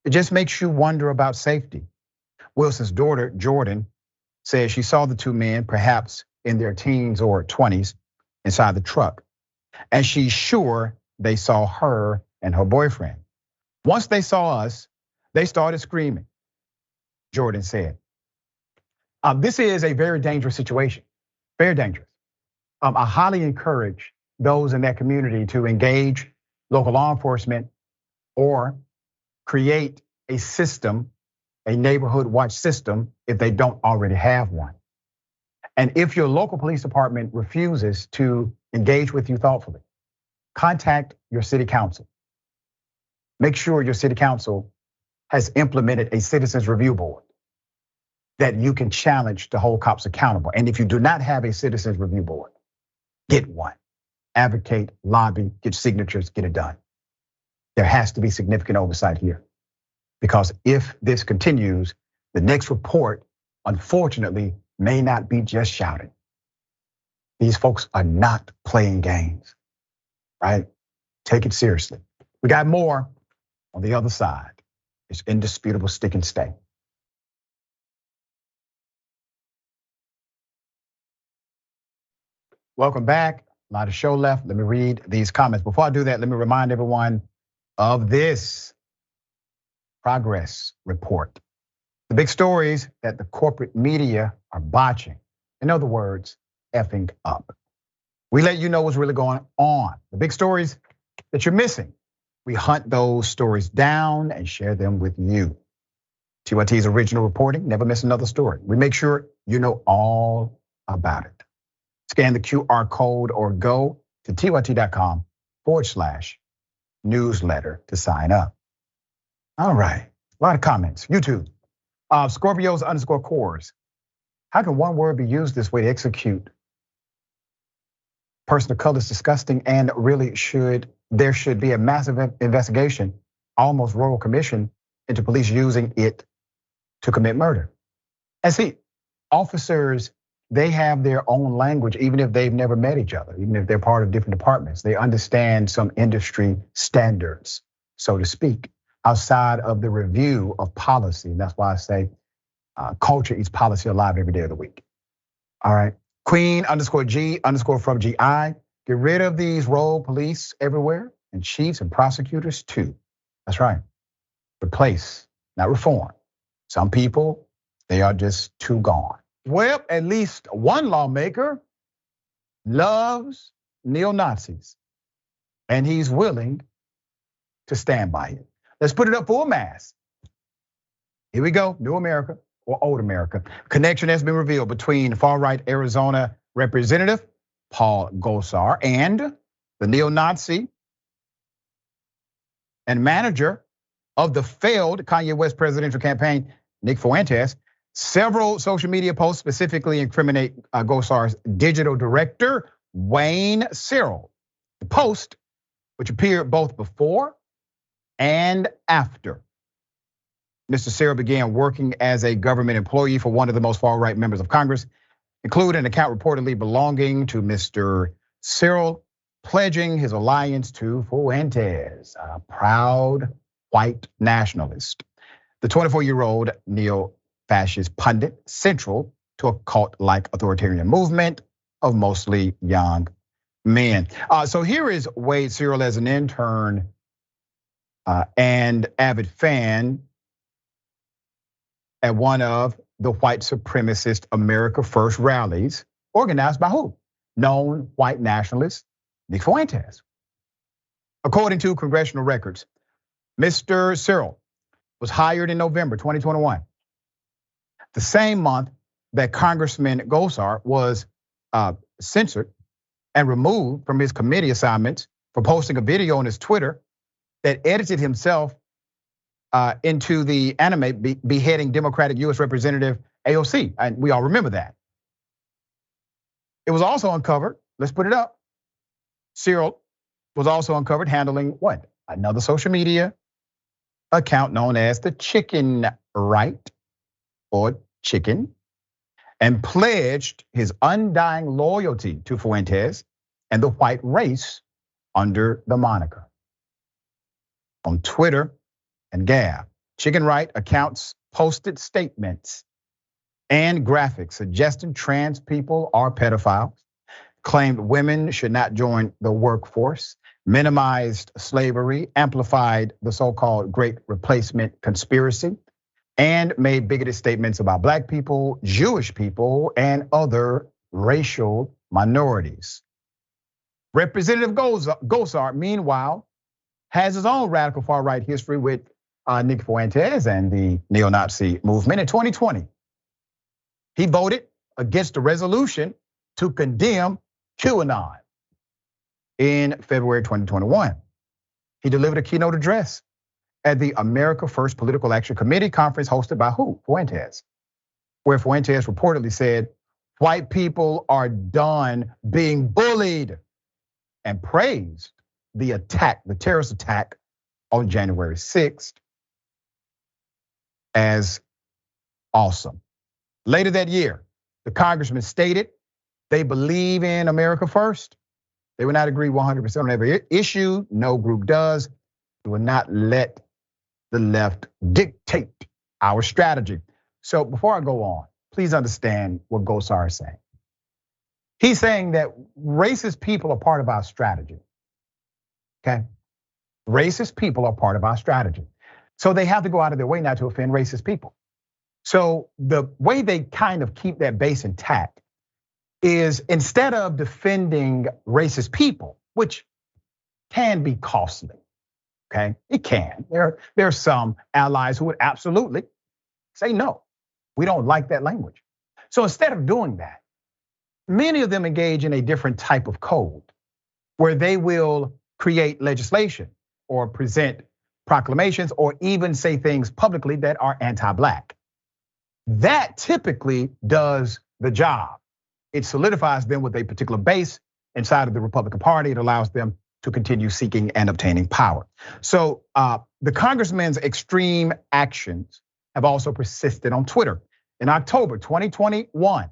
It just makes you wonder about safety. Wilson's daughter, Jordan, says she saw the two men, perhaps in their teens or 20s, inside the truck. And she's sure they saw her and her boyfriend. Once they saw us, they started screaming, Jordan said. This is a very dangerous situation, very dangerous. I highly encourage those in that community to engage local law enforcement or create a system, a neighborhood watch system, if they don't already have one. And if your local police department refuses to engage with you thoughtfully, contact your city council. Make sure your city council has implemented a citizens review board that you can challenge to hold cops accountable. And if you do not have a citizens review board, get one. Advocate, lobby, get signatures, get it done. There has to be significant oversight here. Because if this continues, the next report, unfortunately, may not be just shouting. These folks are not playing games, right? Take it seriously. We got more on the other side. It's indisputable stick and stay. Welcome back. A lot of show left. Let me read these comments. Before I do that, let me remind everyone of this progress report. The big stories that the corporate media are botching. In other words, effing up. We let you know what's really going on. The big stories that you're missing. We hunt those stories down and share them with you. TYT's original reporting, never miss another story. We make sure you know all about it. Scan the QR code or go to tyt.com/newsletter to sign up. All right, a lot of comments. YouTube, Scorpios_cores. How can one word be used this way to execute? Person of color is disgusting, and really there should be a massive investigation, almost royal commission, into police using it to commit murder. And see, officers, they have their own language, even if they've never met each other, even if they're part of different departments. They understand some industry standards, so to speak, outside of the review of policy. And that's why I say culture eats policy alive every day of the week. All right. Queen_G_from GI. Get rid of these rogue police everywhere, and chiefs and prosecutors too. That's right. Replace, not reform. Some people, they are just too gone. Well, at least one lawmaker loves neo-Nazis, and he's willing to stand by it. Let's put it up for a mass. Here we go, New America or Old America. Connection has been revealed between far-right Arizona Representative Paul Gosar and the neo-Nazi and manager of the failed Kanye West presidential campaign, Nick Fuentes. Several social media posts specifically incriminate Gosar's digital director, Wayne Cyril. The post, which appeared both before and after Mr. Cyril began working as a government employee for one of the most far-right members of Congress, include an account reportedly belonging to Mr. Cyril, pledging his alliance to Fuentes, a proud white nationalist. The 24-year-old neo-fascist pundit, central to a cult-like authoritarian movement of mostly young men. So here is Wade Cyril as an intern and avid fan at one of the white supremacist America First rallies organized by who? Known white nationalist Nick Fuentes. According to congressional records, Mr. Cyril was hired in November 2021, the same month that Congressman Gosar was censored and removed from his committee assignments for posting a video on his Twitter that edited himself into the anime beheading Democratic US Representative AOC, and we all remember that. It was also uncovered, let's put it up. Cyril was also uncovered handling what? Another social media account known as the Chicken Right, or Chicken, and pledged his undying loyalty to Fuentes and the white race under the moniker. On Twitter and Gab, Chicken Right accounts posted statements and graphics suggesting trans people are pedophiles, claimed women should not join the workforce, minimized slavery, amplified the so-called Great Replacement conspiracy, and made bigoted statements about Black people, Jewish people, and other racial minorities. Representative Gosar, meanwhile, has his own radical far-right history with Nick Fuentes and the neo-Nazi movement. In 2020, he voted against a resolution to condemn QAnon. In February 2021, he delivered a keynote address at the America First Political Action Committee conference hosted by who? Fuentes, where Fuentes reportedly said, white people are done being bullied, and praised the attack, the terrorist attack on January 6th as awesome. Later that year, the congressman stated they believe in America First. They will not agree 100% on every issue. No group does. We will not let the left dictate our strategy. So before I go on, please understand what Gosar is saying. He's saying that racist people are part of our strategy, okay? Racist people are part of our strategy. So they have to go out of their way not to offend racist people. So the way they kind of keep that base intact is instead of defending racist people, which can be costly, okay? It can. There are some allies who would absolutely Say no. We don't like that language. So instead of doing that, many of them engage in a different type of code where they will create legislation or present proclamations or even say things publicly that are anti-black. That typically does the job. It solidifies them with a particular base inside of the Republican Party. It allows them to continue seeking and obtaining power. So the congressman's extreme actions have also persisted on Twitter. In October 2021,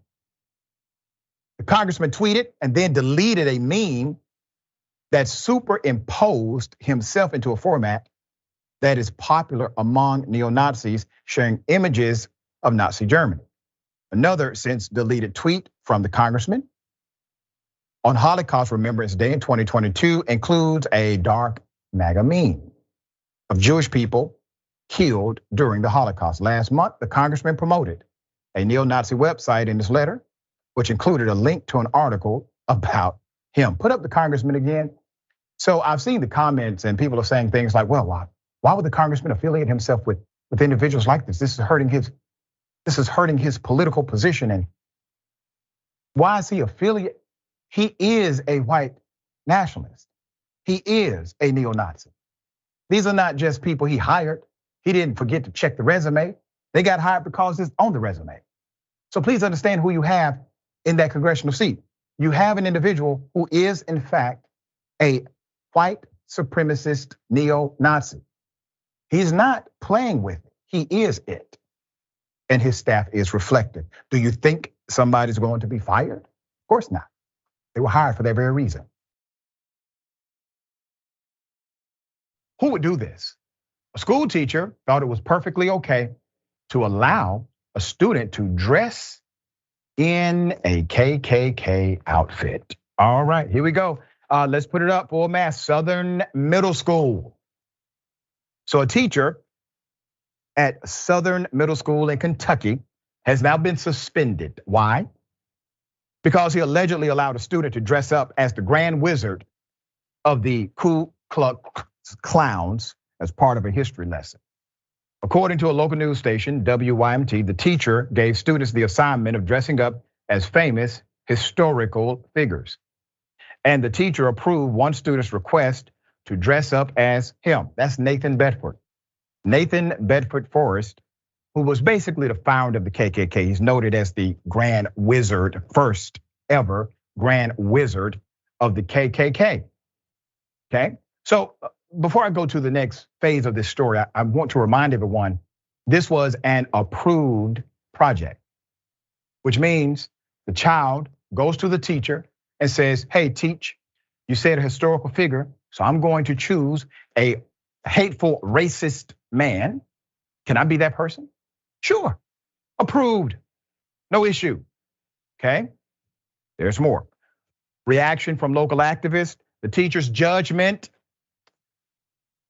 the congressman tweeted and then deleted a meme that superimposed himself into a format that is popular among neo-Nazis, sharing images of Nazi Germany. Another since deleted tweet from the congressman on Holocaust Remembrance Day in 2022 includes a dark MAGA meme of Jewish people killed during the Holocaust. Last month, the congressman promoted a neo-Nazi website in his letter, which included a link to an article about him. Put up the congressman again. So I've seen the comments and people are saying things like, well, why would the congressman affiliate himself with individuals like this? This is hurting his political position. And why is he affiliate? He is a white nationalist. He is a neo-Nazi. These are not just people he hired. He didn't forget to check the resume. They got hired because it's on the resume. So please understand who you have in that congressional seat. You have an individual who is in fact a white supremacist neo-Nazi. He's not playing with it, he is it. And his staff is reflected. Do you think somebody's going to be fired? Of course not. They were hired for that very reason. Who would do this? A school teacher thought it was perfectly okay to allow a student to dress in a KKK outfit. All right, here we go. Let's put it up for mass. Southern Middle School. So a teacher at Southern Middle School in Kentucky has now been suspended. Why? Because he allegedly allowed a student to dress up as the Grand Wizard of the Ku Klux Klans as part of a history lesson. According to a local news station, WYMT, the teacher gave students the assignment of dressing up as famous historical figures. And the teacher approved one student's request to dress up as him. That's Nathan Bedford. Nathan Bedford Forrest, who was basically the founder of the KKK. He's noted as the Grand Wizard, first ever Grand Wizard of the KKK. Okay, so before I go to the next phase of this story, I want to remind everyone, this was an approved project, which means the child goes to the teacher and says, hey, teach, you said a historical figure, so I'm going to choose a hateful, racist man. Can I be that person? Sure, approved, no issue, okay? There's more. Reaction from local activists, the teacher's judgment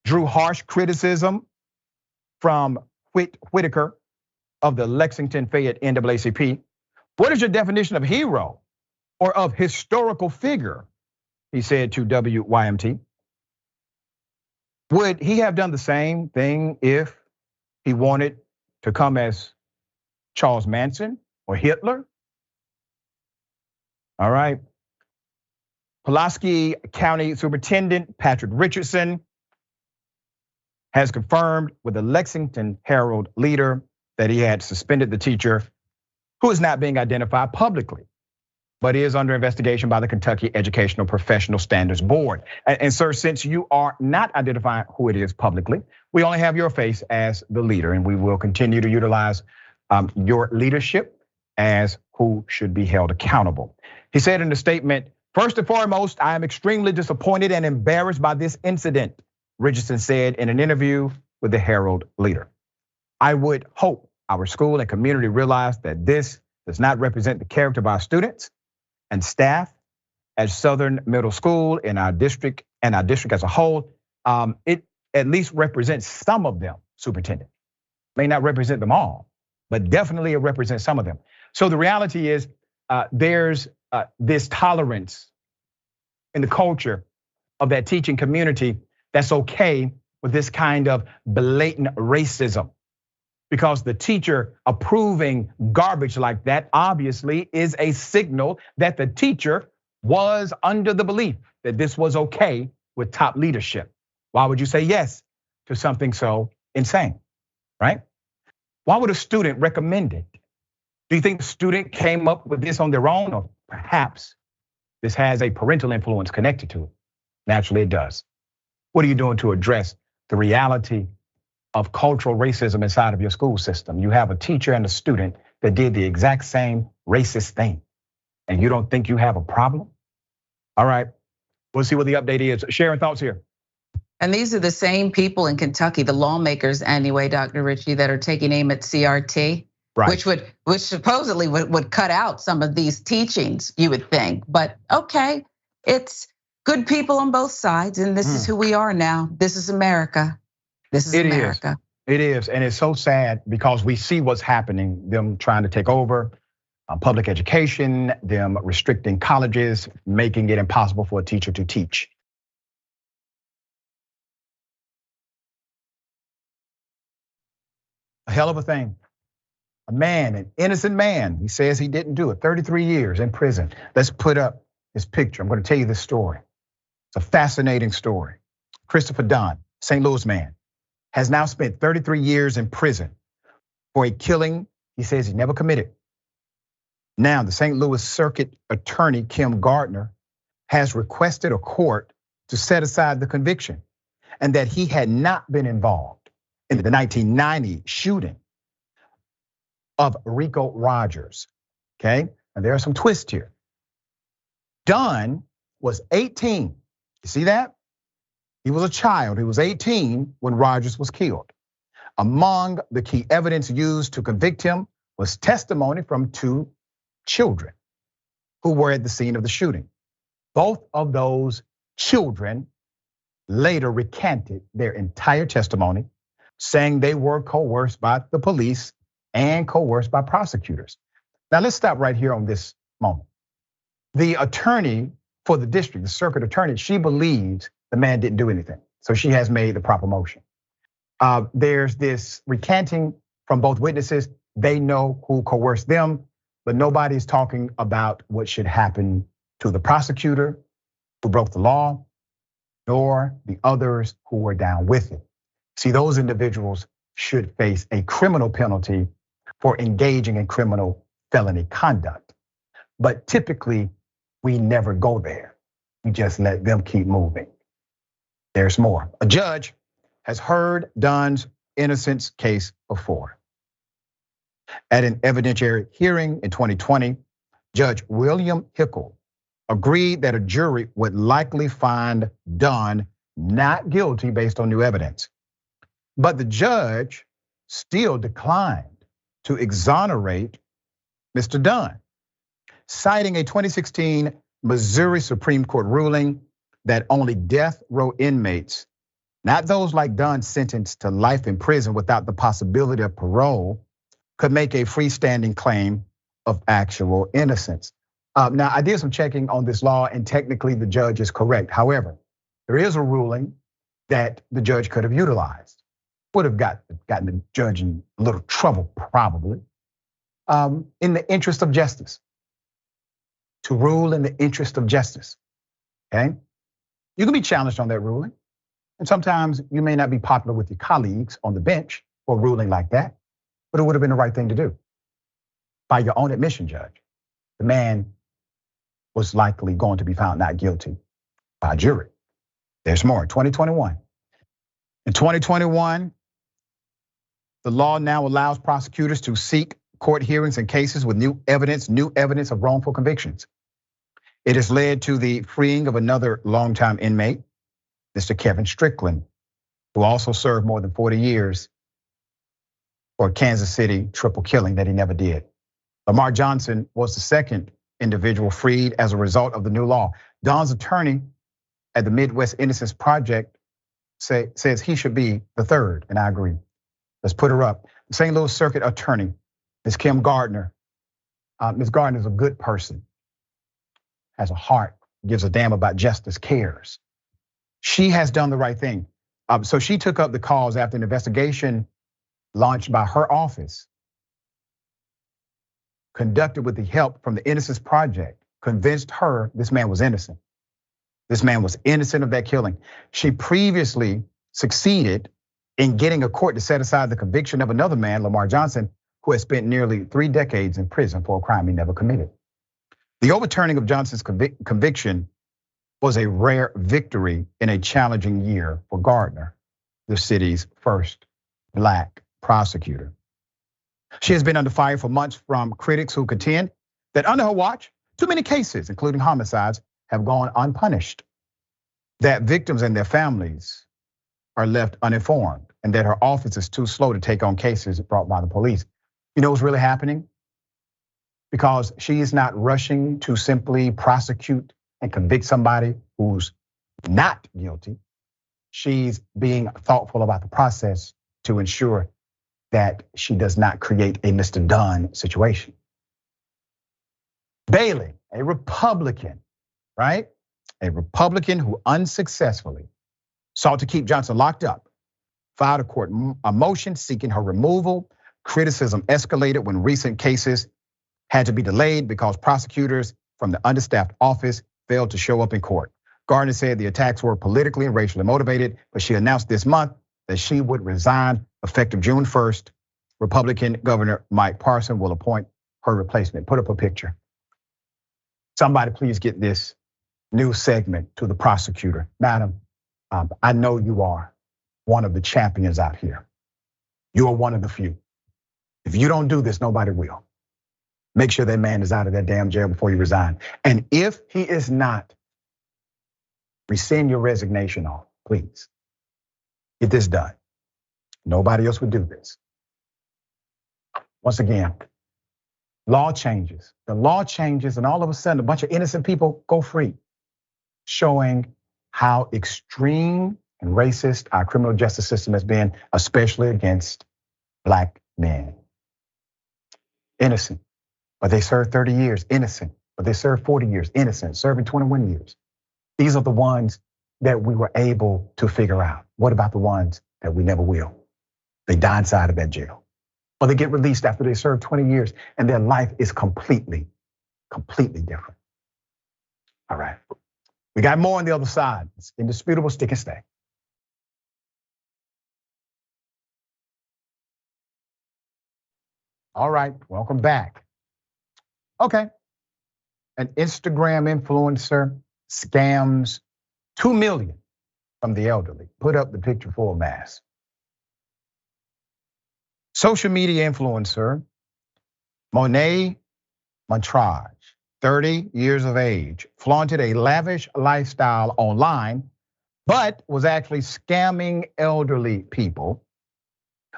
drew harsh criticism from Whitaker of the Lexington Fayette NAACP. What is your definition of hero or of historical figure? He said to WYMT. Would he have done the same thing if he wanted to come as Charles Manson or Hitler? All right. Pulaski County Superintendent Patrick Richardson has confirmed with the Lexington Herald leader that he had suspended the teacher, who is not being identified publicly, but is under investigation by the Kentucky Educational Professional Standards Board. And sir, since you are not identifying who it is publicly, we only have your face as the leader, and we will continue to utilize your leadership as who should be held accountable. He said in the statement, first and foremost, I am extremely disappointed and embarrassed by this incident, Richardson said in an interview with the Herald leader. I would hope our school and community realize that this does not represent the character of our students and staff at Southern Middle School in our district and our district as a whole. It at least represents some of them, Superintendent. May not represent them all, but definitely it represents some of them. So the reality is there's this tolerance in the culture of that teaching community that's okay with this kind of blatant racism. Because the teacher approving garbage like that obviously is a signal that the teacher was under the belief that this was okay with top leadership. Why would you say yes to something so insane, right? Why would a student recommend it? Do you think the student came up with this on their own, or perhaps this has a parental influence connected to it? Naturally, it does. What are you doing to address the reality of cultural racism inside of your school system? You have a teacher and a student that did the exact same racist thing, and you don't think you have a problem? All right, we'll see what the update is. Sharing thoughts here. And these are the same people in Kentucky, the lawmakers anyway, Dr. Richey, that are taking aim at CRT, right. which supposedly would cut out some of these teachings, you would think. But okay, it's good people on both sides, and this is who we are now. This is America. This is America. It is, and it's so sad because we see what's happening, them trying to take over public education, them restricting colleges, making it impossible for a teacher to teach. A hell of a thing. A man, an innocent man, he says he didn't do it, 33 years in prison. Let's put up his picture. I'm gonna tell you this story. It's a fascinating story. Christopher Dunn, St. Louis man, has now spent 33 years in prison for a killing he says he never committed. Now, the St. Louis Circuit Attorney, Kim Gardner, has requested a court to set aside the conviction and that he had not been involved in the 1990 shooting of Rico Rogers, okay? And there are some twists here. Dunn was 18, you see that? He was a child, he was 18 when Rogers was killed. Among the key evidence used to convict him was testimony from two children who were at the scene of the shooting. Both of those children later recanted their entire testimony, saying they were coerced by the police and coerced by prosecutors. Now let's stop right here on this moment. The attorney for the district, the circuit attorney, she believes the man didn't do anything. So she has made the proper motion. There's this recanting from both witnesses. They know who coerced them, but nobody's talking about what should happen to the prosecutor who broke the law, nor the others who were down with it. See, those individuals should face a criminal penalty for engaging in criminal felony conduct. But typically, we never go there. We just let them keep moving. There's more. A judge has heard Dunn's innocence case before. At an evidentiary hearing in 2020, Judge William Hickle agreed that a jury would likely find Dunn not guilty based on new evidence. But the judge still declined to exonerate Mr. Dunn, citing a 2016 Missouri Supreme Court ruling that only death row inmates, not those like Dunn sentenced to life in prison without the possibility of parole, could make a freestanding claim of actual innocence. Now, I did some checking on this law, and technically the judge is correct. However, there is a ruling that the judge could have utilized. Would have gotten the judge in a little trouble, probably, in the interest of justice. To rule in the interest of justice, okay? You can be challenged on that ruling. And sometimes you may not be popular with your colleagues on the bench for a ruling like that, but it would have been the right thing to do. By your own admission, Judge, the man was likely going to be found not guilty by a jury. There's more, 2021. In 2021, the law now allows prosecutors to seek court hearings in cases with new evidence of wrongful convictions. It has led to the freeing of another longtime inmate, Mr. Kevin Strickland, who also served more than 40 years for a Kansas City triple killing that he never did. Lamar Johnson was the second individual freed as a result of the new law. Dunn's attorney at the Midwest Innocence Project says he should be the third, and I agree. Let's put her up. The St. Louis Circuit Attorney, Ms. Kim Gardner. Ms. Gardner is a good person, has a heart, gives a damn about justice, cares. She has done the right thing. So she took up the cause after an investigation launched by her office, conducted with the help from the Innocence Project, convinced her this man was innocent. This man was innocent of that killing. She previously succeeded in getting a court to set aside the conviction of another man, Lamar Johnson, who had spent nearly 3 decades in prison for a crime he never committed. The overturning of Johnson's conviction was a rare victory in a challenging year for Gardner, the city's first Black prosecutor. She has been under fire for months from critics who contend that under her watch, too many cases, including homicides, have gone unpunished, that victims and their families are left uninformed, and that her office is too slow to take on cases brought by the police. You know what's really happening? Because she is not rushing to simply prosecute and convict somebody who's not guilty. She's being thoughtful about the process to ensure that she does not create a Mr. Dunn situation. Bailey, a Republican, right? A Republican who unsuccessfully sought to keep Johnson locked up, filed a motion seeking her removal. Criticism escalated when recent cases had to be delayed because prosecutors from the understaffed office failed to show up in court. Gardner said the attacks were politically and racially motivated, but she announced this month that she would resign effective June 1st. Republican Governor Mike Parson will appoint her replacement. Put up a picture. Somebody please get this new segment to the prosecutor. Madam, I know you are one of the champions out here. You are one of the few. If you don't do this, nobody will. Make sure that man is out of that damn jail before you resign. And if he is not, rescind your resignation on, please. Get this done. Nobody else would do this. Once again, law changes. The law changes and all of a sudden a bunch of innocent people go free, showing how extreme and racist our criminal justice system has been, especially against Black men. Innocent, but they served 30 years. Innocent, but they served 40 years. Innocent, serving 21 years. These are the ones that we were able to figure out. What about the ones that we never will? They die inside of that jail. Or they get released after they serve 20 years and their life is completely different. All right. We got more on the other side. It's indisputable, stick and stay. All right, welcome back. Okay, an Instagram influencer scams 2 million from the elderly. Put up the picture for a mass. Social media influencer Monet Montrage, 30 years of age, flaunted a lavish lifestyle online, but was actually scamming elderly people.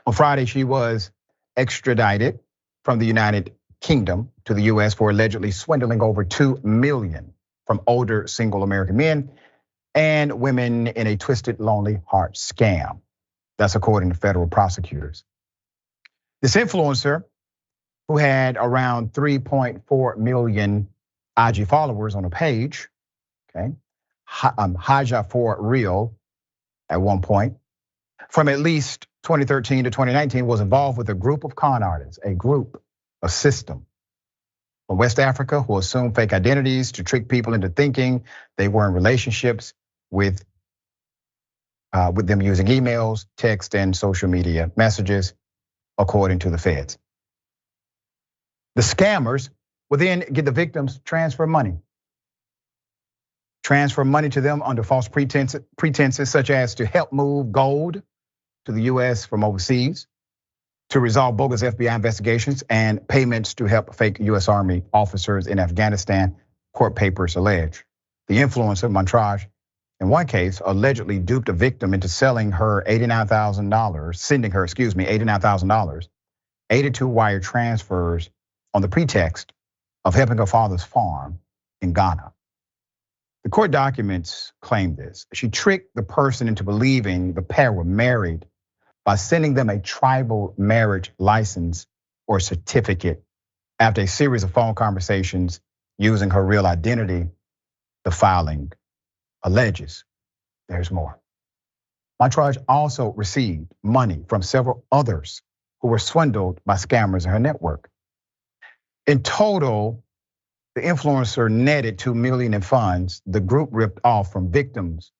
On Friday, she was extradited from the United Kingdom to the US for allegedly swindling over 2 million from older single American men and women in a twisted, lonely heart scam. That's according to federal prosecutors. This influencer, who had around 3.4 million IG followers on a page, okay, Haja for Real at one point, from at least 2013 to 2019 was involved with a group of con artists, a system from West Africa who assumed fake identities to trick people into thinking they were in relationships with them using emails, text, and social media messages, according to the feds. The scammers would then get the victims transfer money to them under false pretenses such as to help move gold to the US from overseas, to resolve bogus FBI investigations, and payments to help fake US Army officers in Afghanistan, court papers allege. The influencer, Montrage, in one case, allegedly duped a victim into sending her $89,000, 82 wire transfers on the pretext of helping her father's farm in Ghana. The court documents claim this. She tricked the person into believing the pair were married by sending them a tribal marriage license or certificate after a series of phone conversations using her real identity, the filing alleges. There's more. Montrage also received money from several others who were swindled by scammers in her network. In total, the influencer netted $2 million in funds the group ripped off from victims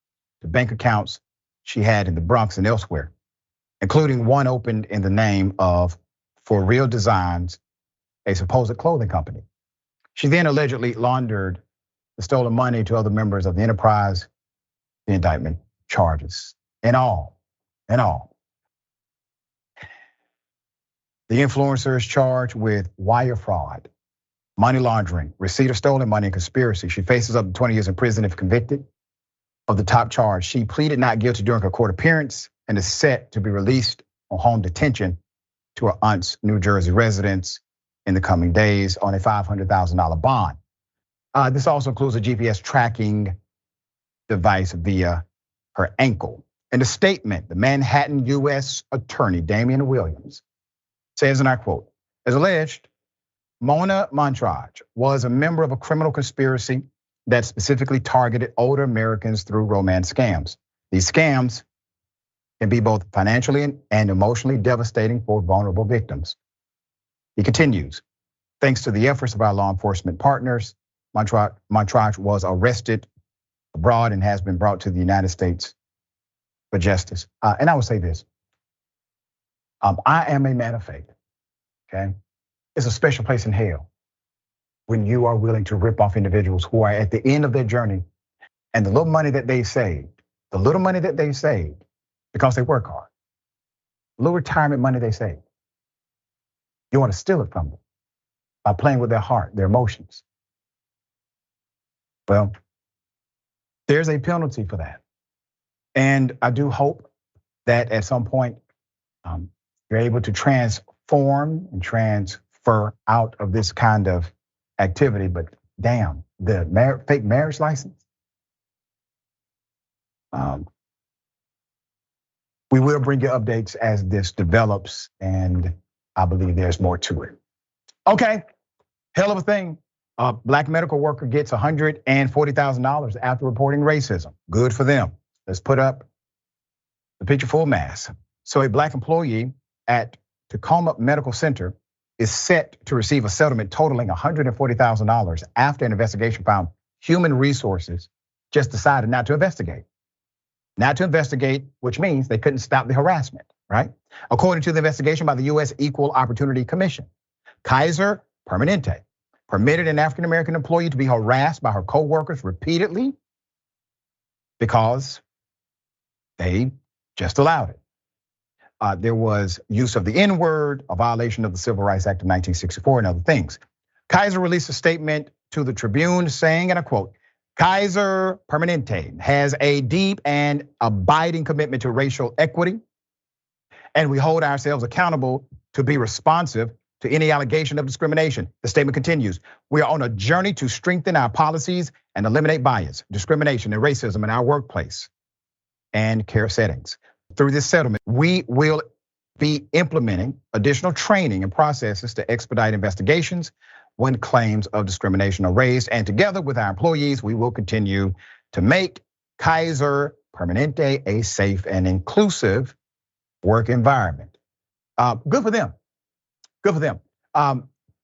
to bank accounts she had in the Bronx and elsewhere, including one opened in the name of For Real Designs, a supposed clothing company. She then allegedly laundered the stolen money to other members of the enterprise. The indictment charges in all. The influencer is charged with wire fraud, money laundering, receipt of stolen money, and conspiracy. She faces up to 20 years in prison if convicted of the top charge. She pleaded not guilty during her court appearance and is set to be released on home detention to her aunt's New Jersey residence in the coming days on a $500,000 bond. This also includes a GPS tracking device via her ankle. In a statement, the Manhattan U.S. Attorney Damian Williams says, and I quote, as alleged, Mona Montrage was a member of a criminal conspiracy that specifically targeted older Americans through romance scams. These scams can be both financially and emotionally devastating for vulnerable victims. He continues, thanks to the efforts of our law enforcement partners, Montrage was arrested abroad and has been brought to the United States for justice. And I would say this, I am a man of faith, okay? It's a special place in hell when you are willing to rip off individuals who are at the end of their journey and the little money that they saved, because they work hard, the little retirement money they saved, you want to steal it from them by playing with their heart, their emotions. Well, there's a penalty for that. And I do hope that at some point, you're able to transform and transfer out of this kind of activity. But damn, the fake marriage license. We will bring you updates as this develops, and I believe there's more to it. Okay, hell of a thing. A black medical worker gets $140,000 after reporting racism. Good for them. Let's put up the picture full mass. So a black employee at Tacoma Medical Center is set to receive a settlement totaling $140,000 after an investigation found human resources just decided not to investigate. Not to investigate, which means they couldn't stop the harassment, right? According to the investigation by the US Equal Opportunity Commission, Kaiser Permanente permitted an African-American employee to be harassed by her coworkers repeatedly because they just allowed it. There was use of the N-word, a violation of the Civil Rights Act of 1964 and other things. Kaiser released a statement to the Tribune saying, and I quote, Kaiser Permanente has a deep and abiding commitment to racial equity, and we hold ourselves accountable to be responsive to any allegation of discrimination. The statement continues, we are on a journey to strengthen our policies and eliminate bias, discrimination, and racism in our workplace and care settings. Through this settlement, we will be implementing additional training and processes to expedite investigations when claims of discrimination are raised. And together with our employees, we will continue to make Kaiser Permanente a safe and inclusive work environment. Good for them. Good for them.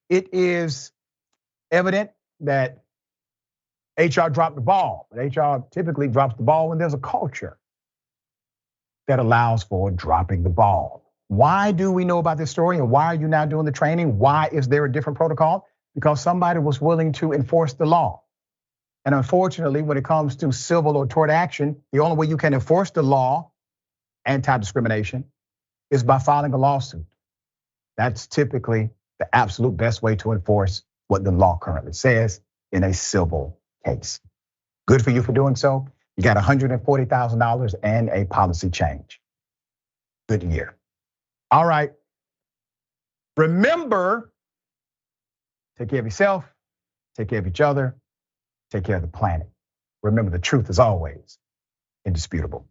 It is evident that HR dropped the ball. But HR typically drops the ball when there's a culture that allows for dropping the ball. Why do we know about this story, and why are you now doing the training? Why is there a different protocol? Because somebody was willing to enforce the law. And unfortunately, when it comes to civil or tort action, the only way you can enforce the law, anti-discrimination, is by filing a lawsuit. That's typically the absolute best way to enforce what the law currently says in a civil case. Good for you for doing so. You got $140,000 and a policy change. Good year. All right. Remember, take care of yourself, take care of each other, take care of the planet. Remember, the truth is always indisputable.